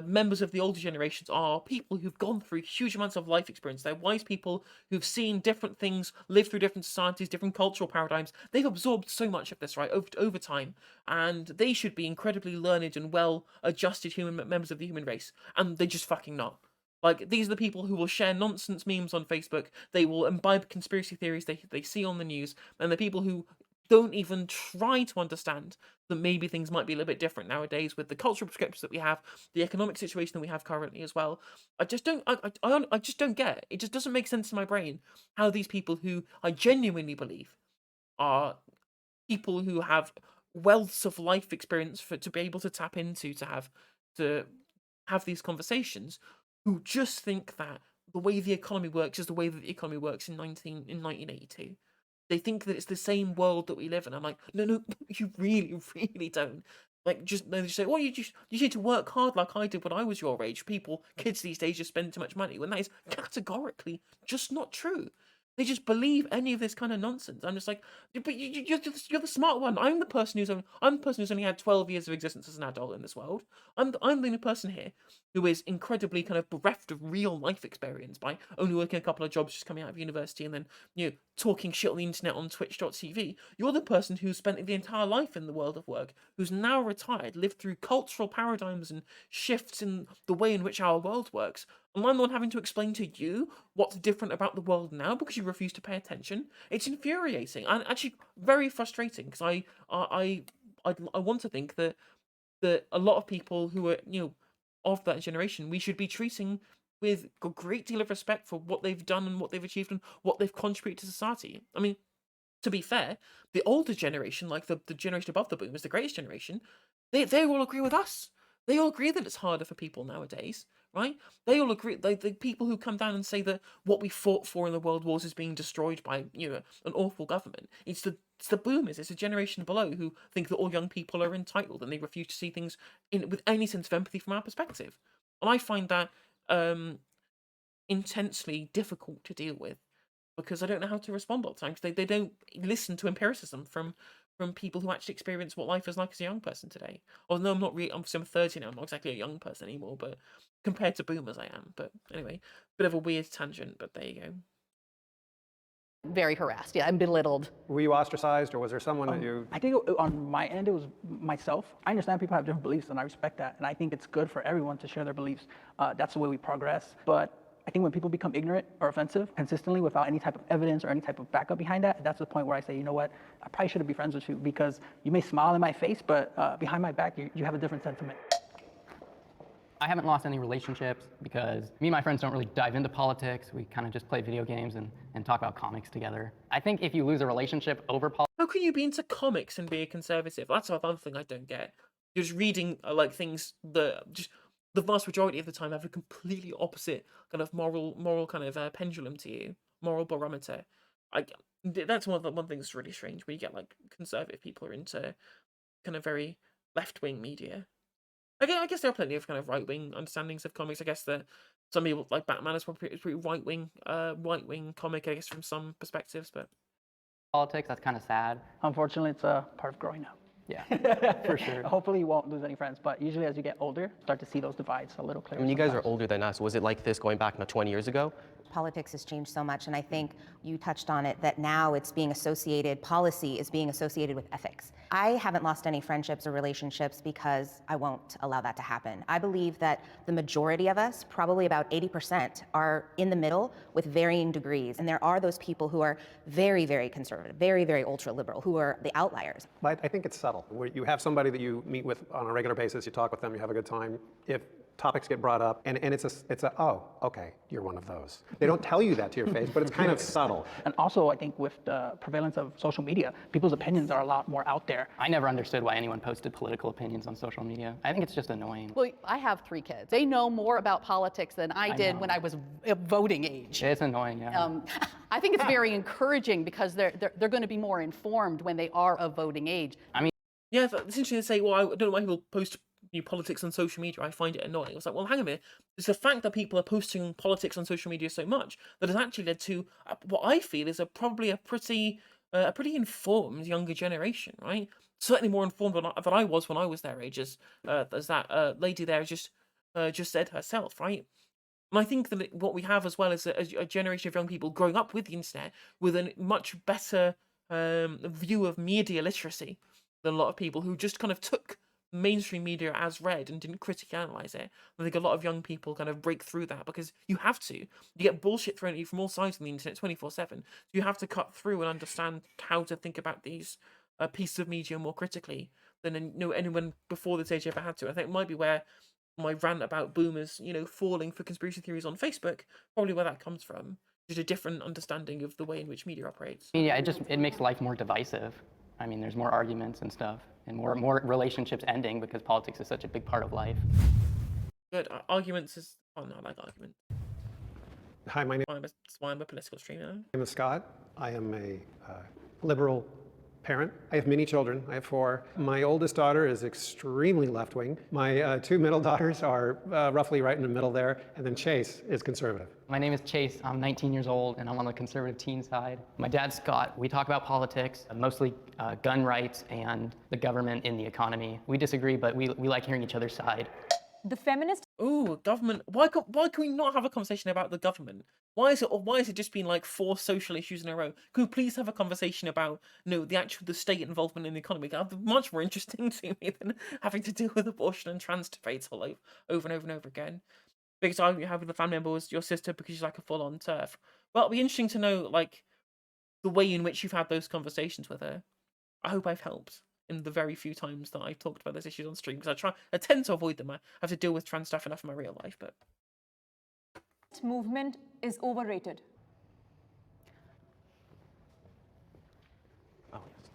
members of the older generations are people who've gone through huge amounts of life experience. They're wise people who've seen different things, lived through different societies, different cultural paradigms. They've absorbed so much of this, right, over time, and they should be incredibly learned and well-adjusted members of the human race, and they're just fucking not. Like, these are the people who will share nonsense memes on Facebook. They will imbibe conspiracy theories they see on the news, and the people who don't even try to understand that maybe things might be a little bit different nowadays with the cultural prescriptions that we have, the economic situation that we have currently as well. I just don't get it. It just doesn't make sense in my brain how these people who I genuinely believe are people who have wealths of life experience to be able to tap into, to have these conversations, who just think that the way the economy works is the way that the economy works in 1982. They think that it's the same world that we live in. I'm like, no, you really, really don't. Like, they just say, well, you need to work hard like I did when I was your age. Kids these days just spend too much money, when that is categorically just not true. They just believe any of this kind of nonsense. I'm just like, but you're the smart one. I'm the person who's only had 12 years of existence as an adult in this world. I'm the only person here who is incredibly kind of bereft of real life experience by only working a couple of jobs just coming out of university and then, talking shit on the internet on twitch.tv. You're the person who's spent the entire life in the world of work, who's now retired, lived through cultural paradigms and shifts in the way in which our world works. And I'm the one having to explain to you what's different about the world now because you refuse to pay attention. It's infuriating and actually very frustrating, because I want to think that a lot of people who are of that generation, we should be treating with a great deal of respect for what they've done and what they've achieved and what they've contributed to society. I mean, to be fair, the older generation, like the generation above the boomers, the greatest generation, they all agree with us. They all agree that it's harder for people nowadays, right? They all agree. The people who come down and say that what we fought for in the world wars is being destroyed by an awful government. It's the boomers. It's a generation below who think that all young people are entitled and they refuse to see things with any sense of empathy from our perspective. And I find that intensely difficult to deal with, because I don't know how to respond all the time. They don't listen to empiricism from people who actually experience what life is like as a young person today. Although I'm 30 now, I'm not exactly a young person anymore, but compared to boomers I am. But anyway, bit of a weird tangent, but there you go. Very harassed. Yeah, I'm belittled. Were you ostracized, or was there someone that you... I think on my end, it was myself. I understand people have different beliefs, and I respect that. And I think it's good for everyone to share their beliefs. That's the way we progress. But I think when people become ignorant or offensive consistently without any type of evidence or any type of backup behind that, that's the point where I say, you know what, I probably shouldn't be friends with you, because you may smile in my face, but behind my back, you have a different sentiment. I haven't lost any relationships because me and my friends don't really dive into politics. We kind of just play video games and talk about comics together. I think if you lose a relationship over politics... How can you be into comics and be a conservative? That's another thing I don't get. You're just reading things that just the vast majority of the time have a completely opposite kind of moral kind of pendulum to you, moral barometer. That's one thing that's really strange, where you get conservative people are into kind of very left-wing media. I guess there are plenty of kind of right-wing understandings of comics. I guess that some people, like Batman, is probably pretty right-wing comic, I guess, from some perspectives, but... Politics, that's kind of sad. Unfortunately, it's a part of growing up. Yeah, for sure. Hopefully you won't lose any friends, but usually as you get older, start to see those divides a little clearer. When you guys are older than us, was it like this going back 20 years ago? Politics has changed so much, and I think you touched on it, that now it's being associated, policy is being associated with ethics. I haven't lost any friendships or relationships because I won't allow that to happen. I believe that the majority of us, probably about 80%, are in the middle with varying degrees, and there are those people who are very, very conservative, very, very ultra-liberal, who are the outliers. I think it's subtle. Where you have somebody that you meet with on a regular basis, you talk with them, you have a good time. If topics get brought up, and it's a oh, okay, you're one of those. They don't tell you that to your face, but it's kind of subtle. And also, I think with the prevalence of social media, people's opinions are a lot more out there. I never understood why anyone posted political opinions on social media. I think it's just annoying. Well, I have 3 kids. They know more about politics than I did when I was voting age. It's annoying, yeah. I think it's very encouraging, because they're going to be more informed when they are of voting age. I mean, yeah, it's interesting to say, well, I don't know why people post politics on social media. I find it annoying. It's like, well, hang on a minute. It's the fact that people are posting politics on social media so much that has actually led to what I feel is probably a pretty informed younger generation, right? Certainly more informed than I was when I was their age, as that lady there just said herself, right? And I think that what we have as well is a generation of young people growing up with the internet with a much better view of media literacy than a lot of people who just kind of took mainstream media as read and didn't critically analyze it. I think a lot of young people kind of break through that, because you have to. You get bullshit thrown at you from all sides on the internet 24/7. So you have to cut through and understand how to think about these pieces of media more critically than anyone before this age ever had to. I think it might be where my rant about boomers, falling for conspiracy theories on Facebook, probably where that comes from. Just a different understanding of the way in which media operates. Yeah, it makes life more divisive. I mean, there's more arguments and stuff, and more relationships ending because politics is such a big part of life. Good. Arguments is... Oh, no, I like arguments. Hi, my name That's why I'm a political streamer. is Scott. I am a liberal parent. I have many children. I have 4. My oldest daughter is extremely left-wing. My 2 middle daughters are roughly right in the middle there. And then Chase is conservative. My name is Chase. I'm 19 years old, and I'm on the conservative teen side. My dad's Scott. We talk about politics, mostly gun rights and the government in the economy. We disagree, but we like hearing each other's side. The feminist Ooh, government. Why can we not have a conversation about the government? Why is it just been like 4 social issues in a row? Could we please have a conversation about the state involvement in the economy? That'd be much more interesting to me than having to deal with abortion and trans debates all over and over and over again. Because I have the family member was your sister because she's like a full-on TERF. Well, it'll be interesting to know like the way in which you've had those conversations with her. I hope I've helped in the very few times that I've talked about those issues on stream, because I tend to avoid them. I have to deal with trans stuff enough in my real life, but movement is overrated. Oh, yes.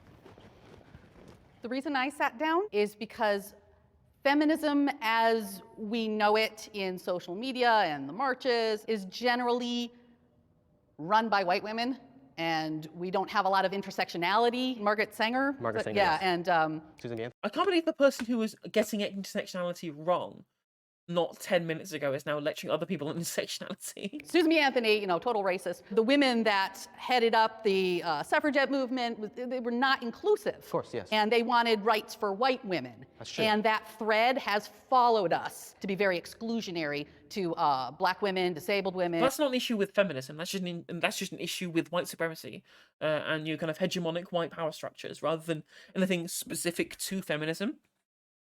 The reason I sat down is because feminism as we know it in social media and the marches is generally run by white women, and we don't have a lot of intersectionality. Margaret Sanger? Margaret Sanger, Yeah, yes. and Susan Gantz? I can't believe the person who was getting intersectionality wrong not 10 minutes ago is now lecturing other people on intersectionality. Susan B. Anthony, total racist. The women that headed up the suffragette movement, they were not inclusive. Of course, yes. And they wanted rights for white women. That's true. And that thread has followed us to be very exclusionary to black women, disabled women. That's not an issue with feminism. That's just an issue with white supremacy and kind of hegemonic white power structures, rather than anything specific to feminism.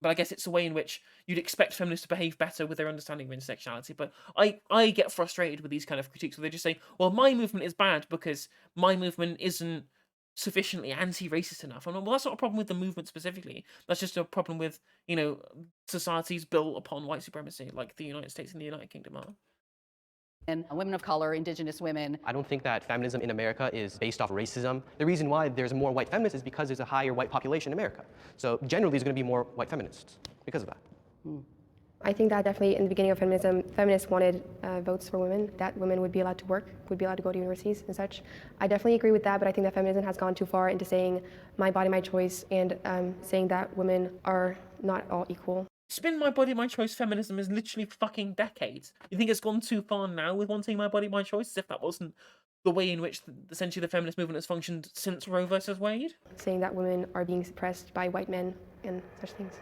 But I guess it's a way in which you'd expect feminists to behave better with their understanding of intersectionality. But I get frustrated with these kind of critiques where they just say, well, my movement is bad because my movement isn't sufficiently anti-racist enough. I'm like, well, that's not a problem with the movement specifically. That's just a problem with, societies built upon white supremacy, like the United States and the United Kingdom are. And women of color, indigenous women. I don't think that feminism in America is based off racism. The reason why there's more white feminists is because there's a higher white population in America. So generally, there's going to be more white feminists because of that. I think that definitely in the beginning of feminism, feminists wanted votes for women, that women would be allowed to work, would be allowed to go to universities and such. I definitely agree with that, but I think that feminism has gone too far into saying my body, my choice, and saying that women are not all equal. Spin my body, my choice feminism is literally fucking decades. You think it's gone too far now with wanting my body, my choice, as if that wasn't the way in which essentially the feminist movement has functioned since Roe versus Wade? Saying that women are being suppressed by white men and such things.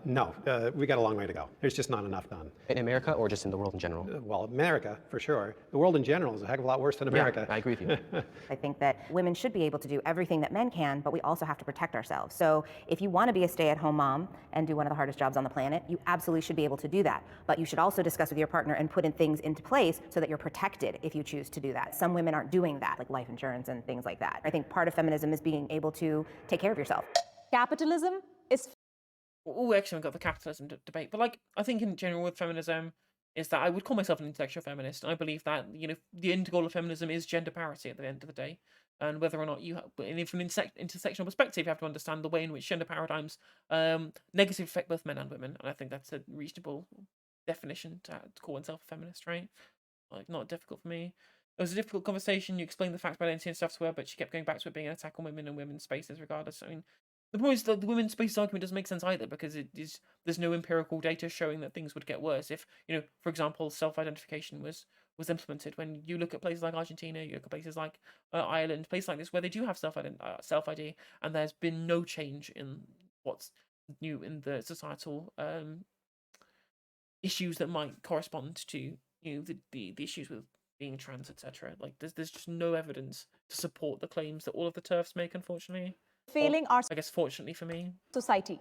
No, we got a long way to go. There's just not enough done. In America or just in the world in general? Well, America, for sure. The world in general is a heck of a lot worse than America. Yeah, I agree with you. I think that women should be able to do everything that men can, but we also have to protect ourselves. So if you want to be a stay-at-home mom and do one of the hardest jobs on the planet, you absolutely should be able to do that. But you should also discuss with your partner and put in things into place so that you're protected if you choose to do that. Some women aren't doing that, like life insurance and things like that. I think part of feminism is being able to take care of yourself. Capitalism is Oh, actually, we've got the capitalism debate. But I think in general with feminism is that I would call myself an intellectual feminist. I believe that, the end goal of feminism is gender parity at the end of the day. And whether or not and from an intersectional perspective, you have to understand the way in which gender paradigms negatively affect both men and women. And I think that's a reasonable definition to call oneself a feminist, right? Not difficult for me. It was a difficult conversation. You explained the facts about identity and stuff to her, but she kept going back to it being an attack on women and women's spaces regardless. I mean, the problem is that the women's space argument doesn't make sense either, because there's no empirical data showing that things would get worse if, for example, self-identification was implemented. When you look at places like Argentina, you look at places like Ireland, places like this where they do have self-ID, and there's been no change in what's new in the societal issues that might correspond to the issues with being trans, etc. There's just no evidence to support the claims that all of the TERFs make, unfortunately. failing our I guess fortunately for me. society.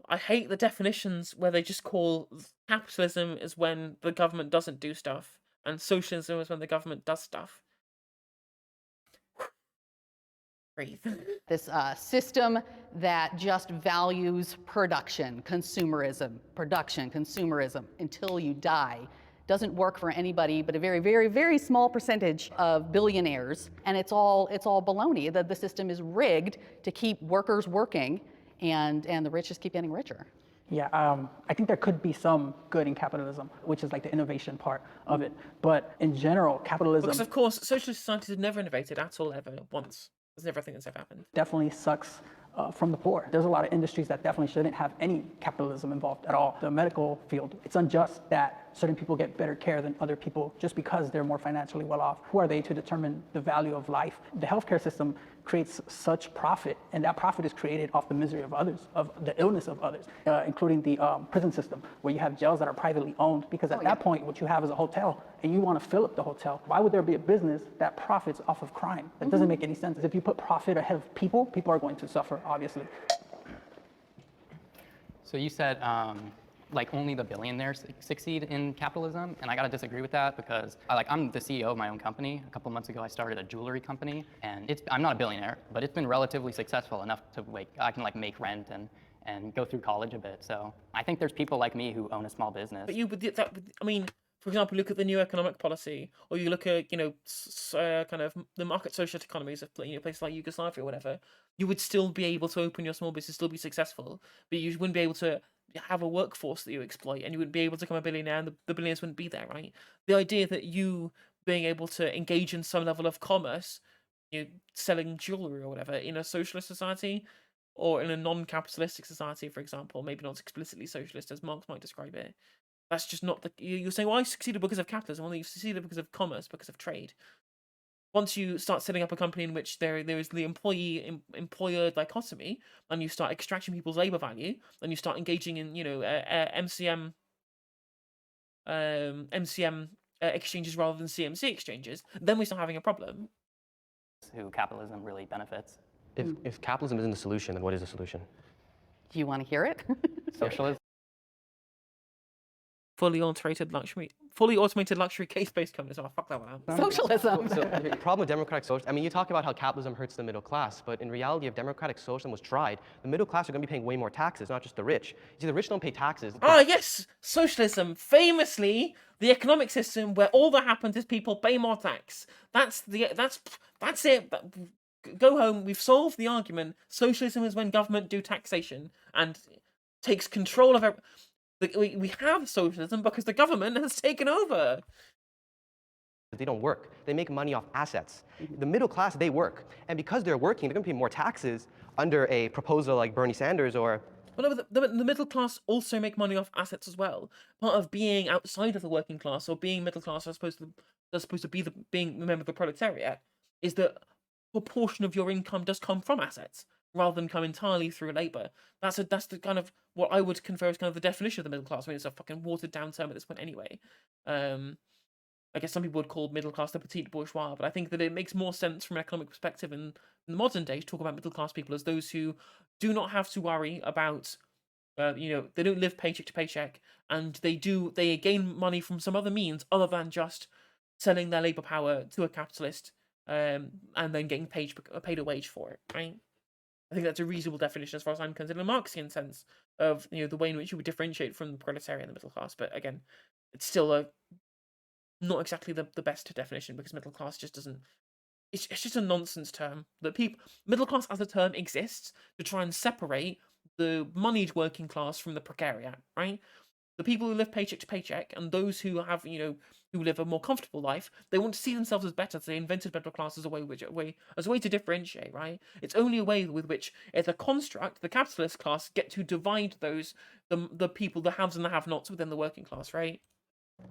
I hate the definitions where they just call capitalism is when the government doesn't do stuff, and socialism is when the government does stuff. Breathe. This system that just values production, consumerism until you die doesn't work for anybody but a very, very, very small percentage of billionaires, and it's all baloney. The system is rigged to keep workers working, and the rich just keep getting richer. Yeah, I think there could be some good in capitalism, which is like the innovation part of it. But in general, capitalism Because of course, socialist societies have never innovated at all ever once. There's never a thing that's ever happened. definitely sucks from the poor. There's a lot of industries that definitely shouldn't have any capitalism involved at all. The medical field, it's unjust that certain people get better care than other people just because they're more financially well off. Who are they to determine the value of life? The healthcare system creates such profit, and that profit is created off the misery of others, of the illness of others, including the prison system, where you have jails that are privately owned, because at that point, what you have is a hotel, and you want to fill up the hotel. Why would there be a business that profits off of crime? That doesn't make any sense. If you put profit ahead of people, people are going to suffer, obviously. So you said like only the billionaires succeed in capitalism, and I gotta disagree with that because I'm the CEO of my own company. A couple months ago, I started a jewelry company, and I'm not a billionaire, but it's been relatively successful enough to I can make rent and go through college a bit. So I think there's people like me who own a small business. But I mean, for example, look at the new economic policy, or you look at kind of the market socialist economies of places like Yugoslavia or whatever. You would still be able to open your small business, still be successful, but you wouldn't be able to have a workforce that you exploit, and you wouldn't be able to become a billionaire, and the billionaires wouldn't be there, right? The idea that you being able to engage in some level of commerce, selling jewelry or whatever, in a socialist society or in a non-capitalistic society, for example, maybe not explicitly socialist as Marx might describe it, that's just not you're saying, well, I succeeded because of capitalism. Well, you succeeded because of commerce, because of trade. Once you start setting up a company in which there is the employer dichotomy, and you start extracting people's labor value, and you start engaging in MCM exchanges rather than CMC exchanges, then we start having a problem. Who capitalism really benefits. If capitalism isn't the solution, then what is the solution? Do you want to hear it? Socialism. Fully automated luxury case-based companies. Oh, fuck that one out. Socialism. So the problem with democratic socialism, I mean, you talk about how capitalism hurts the middle class, but in reality, if democratic socialism was tried, the middle class are going to be paying way more taxes, not just the rich. You see, the rich don't pay taxes. Ah, yes, socialism, famously the economic system where all that happens is people pay more tax. That's it. Go home. We've solved the argument. Socialism is when government do taxation and takes control of everything. We have socialism because the government has taken over. They don't work. They make money off assets. The middle class, they work. And because they're working, they're going to pay more taxes under a proposal like Bernie Sanders or... Well, no, the middle class also make money off assets as well. Part of being outside of the working class or being middle class as opposed to being a member of the proletariat is that a proportion of your income does come from assets, rather than come entirely through labour. That's the kind of what I would confer as kind of the definition of the middle class. I mean, it's a fucking watered down term at this point anyway. I guess some people would call middle class the petite bourgeois, but I think that it makes more sense from an economic perspective in the modern day to talk about middle class people as those who do not have to worry about, they don't live paycheck to paycheck, and they gain money from some other means other than just selling their labour power to a capitalist, and then getting paid a wage for it, right? I think that's a reasonable definition as far as I'm concerned, in a Marxian sense of the way in which you would differentiate from the proletariat and the middle class. But again, it's still not exactly the best definition because middle class just doesn't. It's just a nonsense term that middle class as a term exists to try and separate the moneyed working class from the precariat, right? The people who live paycheck to paycheck and those who have, who live a more comfortable life, they want to see themselves as better, so they invented middle class as a way to differentiate, right? It's only a way with which, as a construct, the capitalist class get to divide the people, the haves and the have-nots within the working class, right?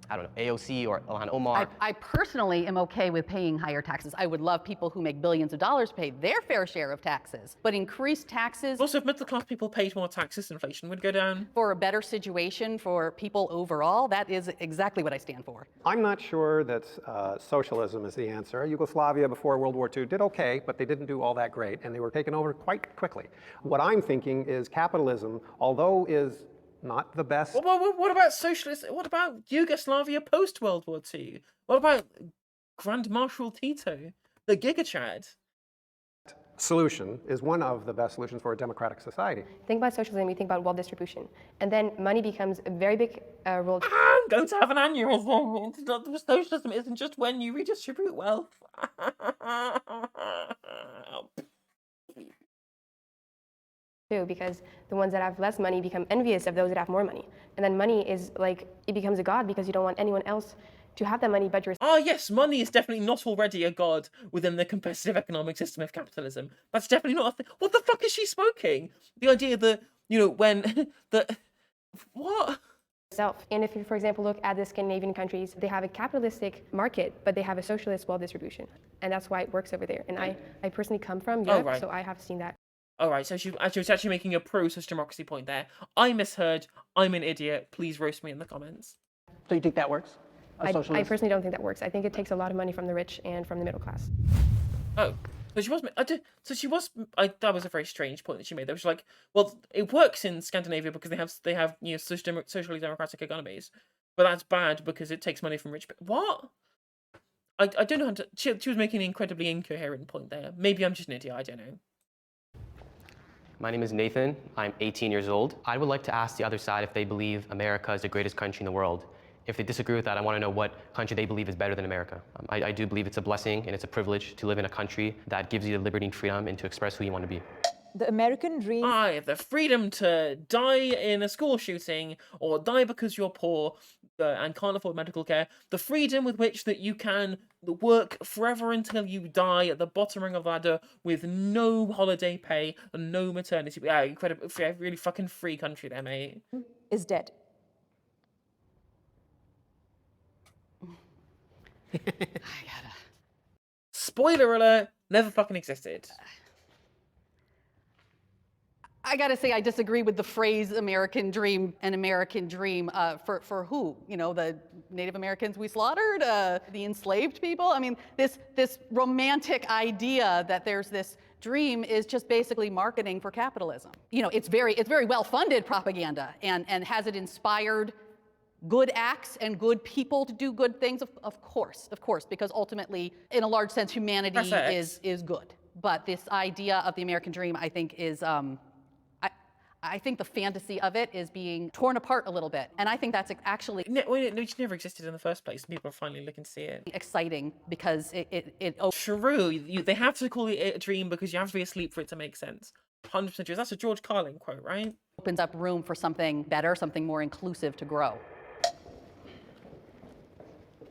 I don't know, AOC or Ilhan Omar. I personally am okay with paying higher taxes. I would love people who make billions of dollars pay their fair share of taxes. But increased taxes... Also, if middle class people paid more taxes, inflation would go down. For a better situation for people overall, that is exactly what I stand for. I'm not sure that socialism is the answer. Yugoslavia before World War II did okay, but they didn't do all that great, and they were taken over quite quickly. What I'm thinking is capitalism, although is not the best. What about socialism? What about Yugoslavia post-World War II? What about Grand Marshal Tito, the Giga Chad? Solution is one of the best solutions for a democratic society. Think about socialism, you think about wealth distribution. And then money becomes a very big role. I'm going to have an aneurysm. Socialism isn't just when you redistribute wealth. too, because the ones that have less money become envious of those that have more money. And then money is like, it becomes a god because you don't want anyone else to have that money but yourself. Ah, yes, money is definitely not already a god within the competitive economic system of capitalism. That's definitely not a thing. What the fuck is she smoking? The idea that, you know, when the what? And if you, for example, look at the Scandinavian countries, they have a capitalistic market, but they have a socialist wealth distribution. And that's why it works over there. And I personally come from Europe, right. so I have seen that. All right, so she was actually making a pro-social democracy point there. I misheard. I'm an idiot. Please roast me in the comments. So you think that works? I personally don't think that works. I think it takes a lot of money from the rich and from the middle class. Oh, so she was. That was a very strange point that she made. They was like, well, it works in Scandinavia because they have you know socially democratic economies, but that's bad because it takes money from rich people. What? I don't know how to. She was making an incredibly incoherent point there. Maybe I'm just an idiot. I don't know. My name is Nathan. I'm 18 years old. I would like to ask the other side if they believe America is the greatest country in the world. If they disagree with that, I want to know what country they believe is better than America. I do believe it's a blessing and it's a privilege to live in a country that gives you the liberty and freedom and to express who you want to be. The American dream. I have the freedom to die in a school shooting or die because you're poor and can't afford medical care. The freedom with which that you can work forever until you die at the bottom rung of the ladder with no holiday pay and no maternity. Yeah, incredible, really fucking free country there, mate. Is dead. Spoiler alert, never fucking existed. I gotta say, I disagree with the phrase American dream, an American dream, for who? You know, the Native Americans we slaughtered, the enslaved people? I mean, this romantic idea that there's this dream is just basically marketing for capitalism. You know, it's very well-funded propaganda, and has it inspired good acts and good people to do good things? Of course, because ultimately, in a large sense, humanity is good. But this idea of the American dream, I think, is, I think the fantasy of it is being torn apart a little bit. And I think that's actually It never existed in the first place, and people are finally looking to see it. exciting because it True, they have to call it a dream because you have to be asleep for it to make sense. 100% true. That's a George Carlin quote, right? opens up room for something better, something more inclusive to grow.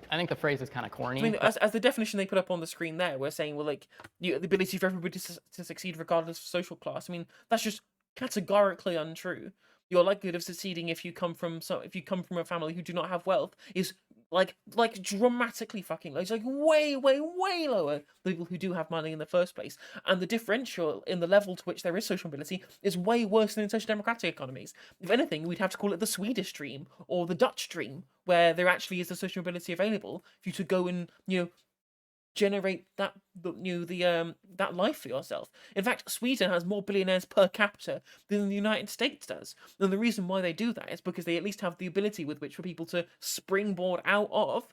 I think the phrase is kind of corny. I mean, as the definition they put up on the screen there, we're saying, well, like, the ability for everybody to succeed regardless of social class. I mean, that's just categorically untrue. Your likelihood of succeeding if you come from a family who do not have wealth is like dramatically fucking low. It's like way lower than people who do have money in the first place. And the differential in the level to which there is social mobility is way worse than in social democratic economies. If anything, we'd have to call it the Swedish dream or the Dutch dream, where there actually is the social mobility available for you to go and, you know, generate that that life for yourself. In fact, Sweden has more billionaires per capita than the United States does. And the reason why they do that is because they at least have the ability with which for people to springboard out of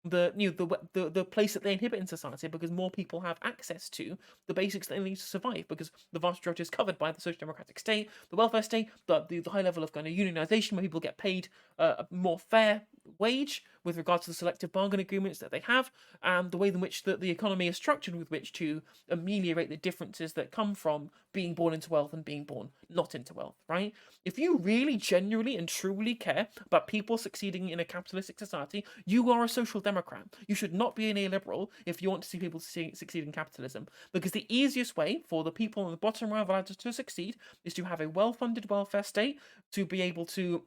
the place that they inhabit in society, because more people have access to the basics that they need to survive, because the vast majority is covered by the social democratic state, the welfare state, the high level of kind of unionization where people get paid a more fair wage with regards to the selective bargain agreements that they have, and the way in which the economy is structured with which to ameliorate the differences that come from being born into wealth and being born not into wealth, right? If you really genuinely and truly care about people succeeding in a capitalistic society, you are a social democrat. You should not be an illiberal if you want to see people succeed in capitalism, because the easiest way for the people on the bottom rung of the ladder to succeed is to have a well-funded welfare state, to be able to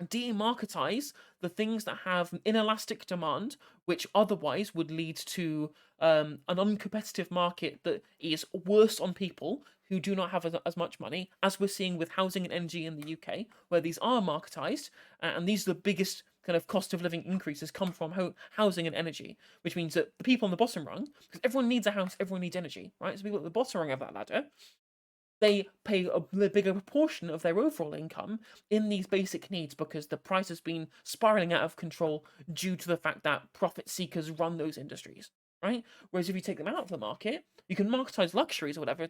demarketize the things that have inelastic demand, which otherwise would lead to an uncompetitive market that is worse on people who do not have as much money, as we're seeing with housing and energy in the UK, where these are marketized, and these are the biggest kind of cost of living increases come from housing and energy, which means that the people on the bottom rung, because everyone needs a house, everyone needs energy, right? So people at the bottom rung of that ladder, they pay a bigger proportion of their overall income in these basic needs because the price has been spiraling out of control due to the fact that profit seekers run those industries, right? Whereas if you take them out of the market, you can marketize luxuries or whatever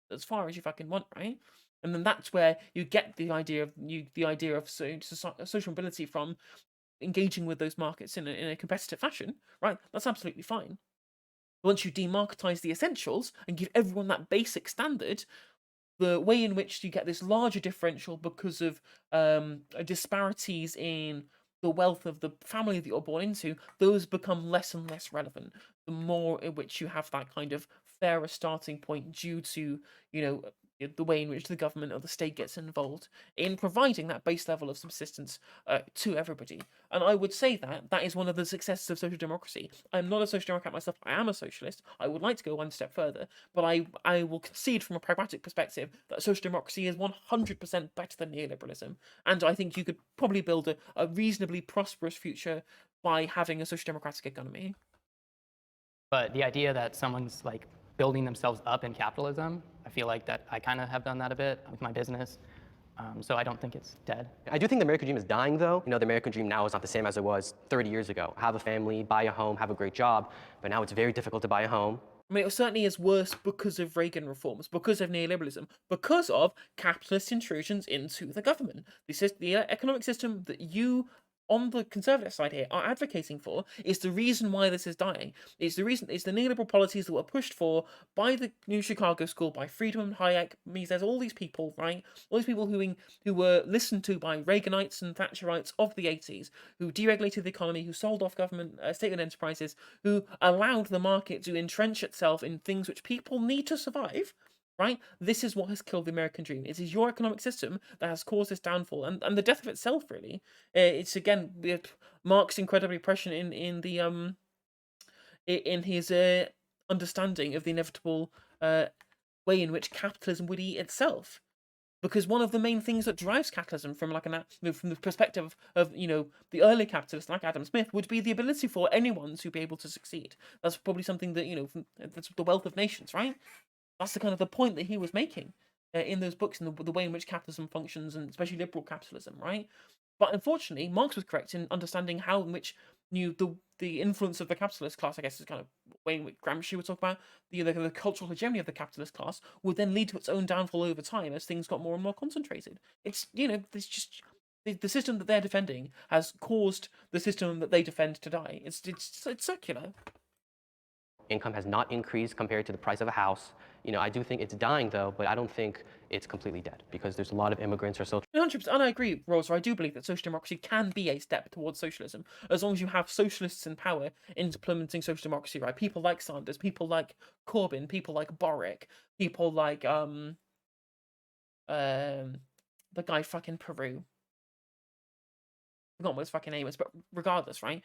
as far as you fucking want, right? And then that's where you get the idea of social mobility from engaging with those markets in a competitive fashion, right? That's absolutely fine. Once you demarketize the essentials and give everyone that basic standard, the way in which you get this larger differential because of disparities in the wealth of the family that you're born into, those become less and less relevant. The more in which you have that kind of fairer starting point due to, the way in which the government or the state gets involved in providing that base level of subsistence to everybody. And I would say that that is one of the successes of social democracy. I'm not a social democrat myself. I am a socialist. I would like to go one step further, but I will concede from a pragmatic perspective that social democracy is 100% better than neoliberalism. And I think you could probably build a reasonably prosperous future by having a social democratic economy. But the idea that someone's like building themselves up in capitalism, I feel like that I kind of have done that a bit with my business. So I don't think it's dead. I do think the American dream is dying, though. The American dream now is not the same as it was 30 years ago. Have a family, buy a home, have a great job, but now it's very difficult to buy a home. I mean, it certainly is worse because of Reagan reforms, because of neoliberalism, because of capitalist intrusions into the government. The economic system that you, on the conservative side here, are advocating for is the reason why this is dying. It's the neoliberal policies that were pushed for by the New Chicago School, by Friedman, Hayek. Means there's all these people, right? All these people who were listened to by Reaganites and Thatcherites of the 80s, who deregulated the economy, who sold off government state-owned enterprises, who allowed the market to entrench itself in things which people need to survive. Right? This is what has killed the American dream. It is your economic system that has caused this downfall and the death of itself, really. It's again Marx incredibly prescient in his understanding of the inevitable way in which capitalism would eat itself. Because one of the main things that drives capitalism from from the perspective of the early capitalists like Adam Smith would be the ability for anyone to be able to succeed. That's probably something that that's the wealth of nations, right? That's the kind of the point that he was making in those books and the way in which capitalism functions, and especially liberal capitalism, right? But unfortunately, Marx was correct in understanding how in which the influence of the capitalist class, I guess, is kind of way in which Gramsci would talk about the cultural hegemony of the capitalist class would then lead to its own downfall over time as things got more and more concentrated. It's there's just the system that they're defending has caused the system that they defend to die. It's circular. Income has not increased compared to the price of a house. I do think it's dying, though, but I don't think it's completely dead because there's a lot of immigrants who are still. 100%, and I agree, Rosa. I do believe that social democracy can be a step towards socialism as long as you have socialists in power implementing social democracy, right? People like Sanders, people like Corbyn, people like Boric, people like the guy fucking Peru. I forgot what his fucking name is, but regardless, right?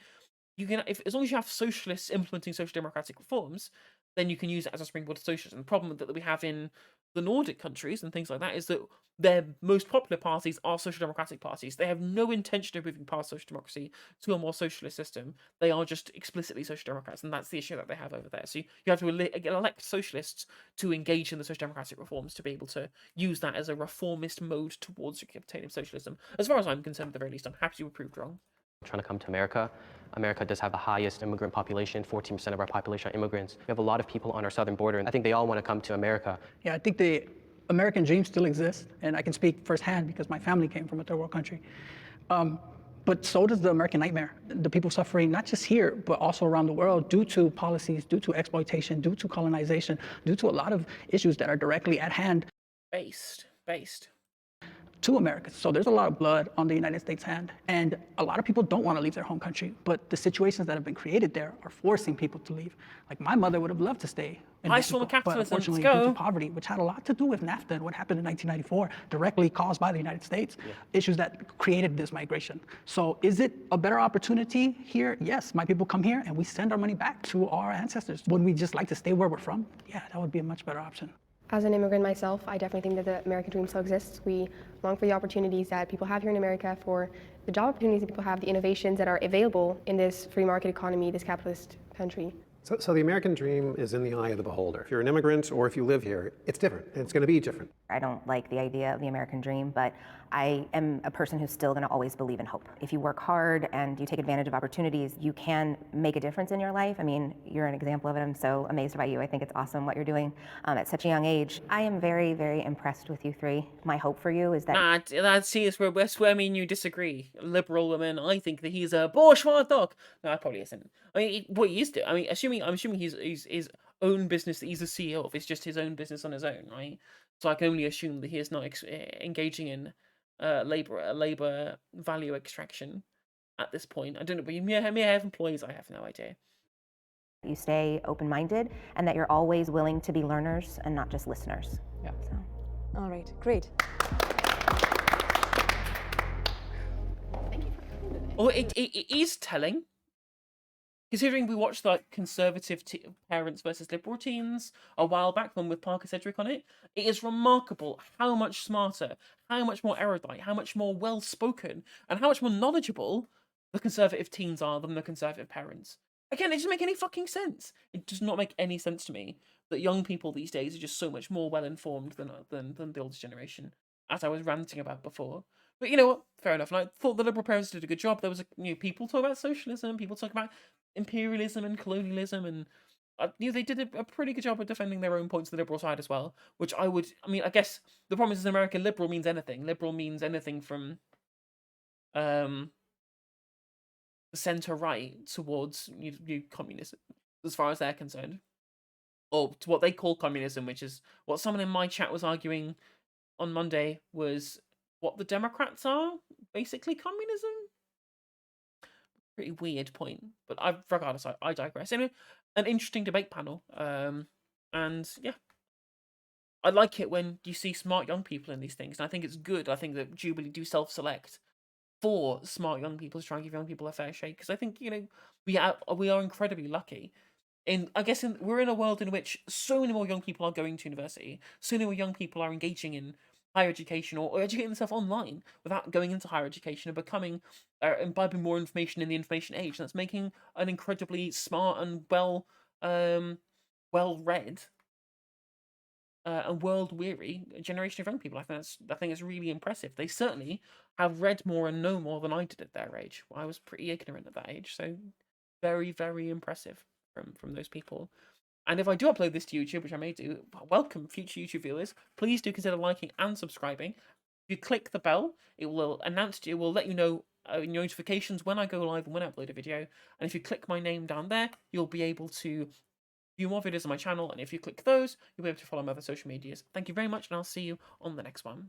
You can, as long as you have socialists implementing social democratic reforms, then you can use it as a springboard to socialism. The problem that we have in the Nordic countries and things like that is that their most popular parties are social democratic parties. They have no intention of moving past social democracy to a more socialist system. They are just explicitly social democrats, and that's the issue that they have over there. So you have to elect socialists to engage in the social democratic reforms to be able to use that as a reformist mode towards obtaining socialism. As far as I'm concerned, at the very least, I'm happy to be proved wrong. Trying to come to America. America does have the highest immigrant population. 14% of our population are immigrants. We have a lot of people on our southern border, and I think they all want to come to America. Yeah, I think the American dream still exists, and I can speak firsthand because my family came from a third world country. But so does the American nightmare. The people suffering, not just here, but also around the world due to policies, due to exploitation, due to colonization, due to a lot of issues that are directly at hand. Based. To America. So there's a lot of blood on the United States' hand, and a lot of people don't want to leave their home country, but the situations that have been created there are forcing people to leave. Like my mother would have loved to stay in Mexico, but capitalism, unfortunately let's go. due to poverty, which had a lot to do with NAFTA and what happened in 1994, directly caused by the United States, issues that created this migration. So is it a better opportunity here? Yes, my people come here and we send our money back to our ancestors. Would we just like to stay where we're from? Yeah, that would be a much better option. As an immigrant myself, I definitely think that the American dream still exists. We long for the opportunities that people have here in America, for the job opportunities that people have, the innovations that are available in this free market economy, this capitalist country. So the American dream is in the eye of the beholder. If you're an immigrant or if you live here, it's different, and it's going to be different. I don't like the idea of the American dream, but I am a person who's still going to always believe in hope. If you work hard and you take advantage of opportunities, you can make a difference in your life. I mean, you're an example of it. I'm so amazed by you. I think it's awesome what you're doing at such a young age. I am very, very impressed with you three. My hope for you is that... That's where me and you disagree. Liberal woman, I think that he's a bourgeois dog. No, probably isn't. I mean, what he is doing, I mean, I'm assuming his own business that he's the CEO of is just his own business on his own, right? So I can only assume that he is not engaging in labor value extraction at this point. I don't know, but he may have employees. I have no idea. You stay open-minded and that you're always willing to be learners and not just listeners. Yeah. So. All right, great. Well, it is telling, considering we watched like conservative parents versus liberal teens a while back, one with Parker Sedgwick on it. It is remarkable how much smarter, how much more erudite, how much more well-spoken, and how much more knowledgeable the conservative teens are than the conservative parents. Again, it doesn't make any fucking sense. It does not make any sense to me that young people these days are just so much more well-informed than the older generation, as I was ranting about before. But you know what? Fair enough. And I thought the liberal parents did a good job. There was people talk about socialism, people talk about imperialism and colonialism, and they did a pretty good job of defending their own points to the liberal side as well. Which I guess the problem is in America, liberal means anything. Liberal means anything from center right towards communism, as far as they're concerned, or to what they call communism, which is what someone in my chat was arguing on Monday was what the Democrats are, basically communism. Pretty weird point, but regardless, I digress. Anyway, an interesting debate panel, and yeah, I like it when you see smart young people in these things, and I think it's good. I think that Jubilee do self-select for smart young people to try and give young people a fair shake, because I think we are incredibly lucky. We're in a world in which so many more young people are going to university, so many more young people are engaging in higher education or educating themselves online without going into higher education and becoming imbibing more information in the information age. And that's making an incredibly smart and well read and world weary generation of young people. I think it's really impressive. They certainly have read more and know more than I did at their age. I was pretty ignorant at that age, so very, very impressive from those people. And if I do upload this to YouTube, which I may do, welcome future YouTube viewers. Please do consider liking and subscribing. If you click the bell, it will let you know notifications when I go live and when I upload a video. And if you click my name down there, you'll be able to view more videos on my channel. And if you click those, you'll be able to follow my other social medias. Thank you very much, and I'll see you on the next one.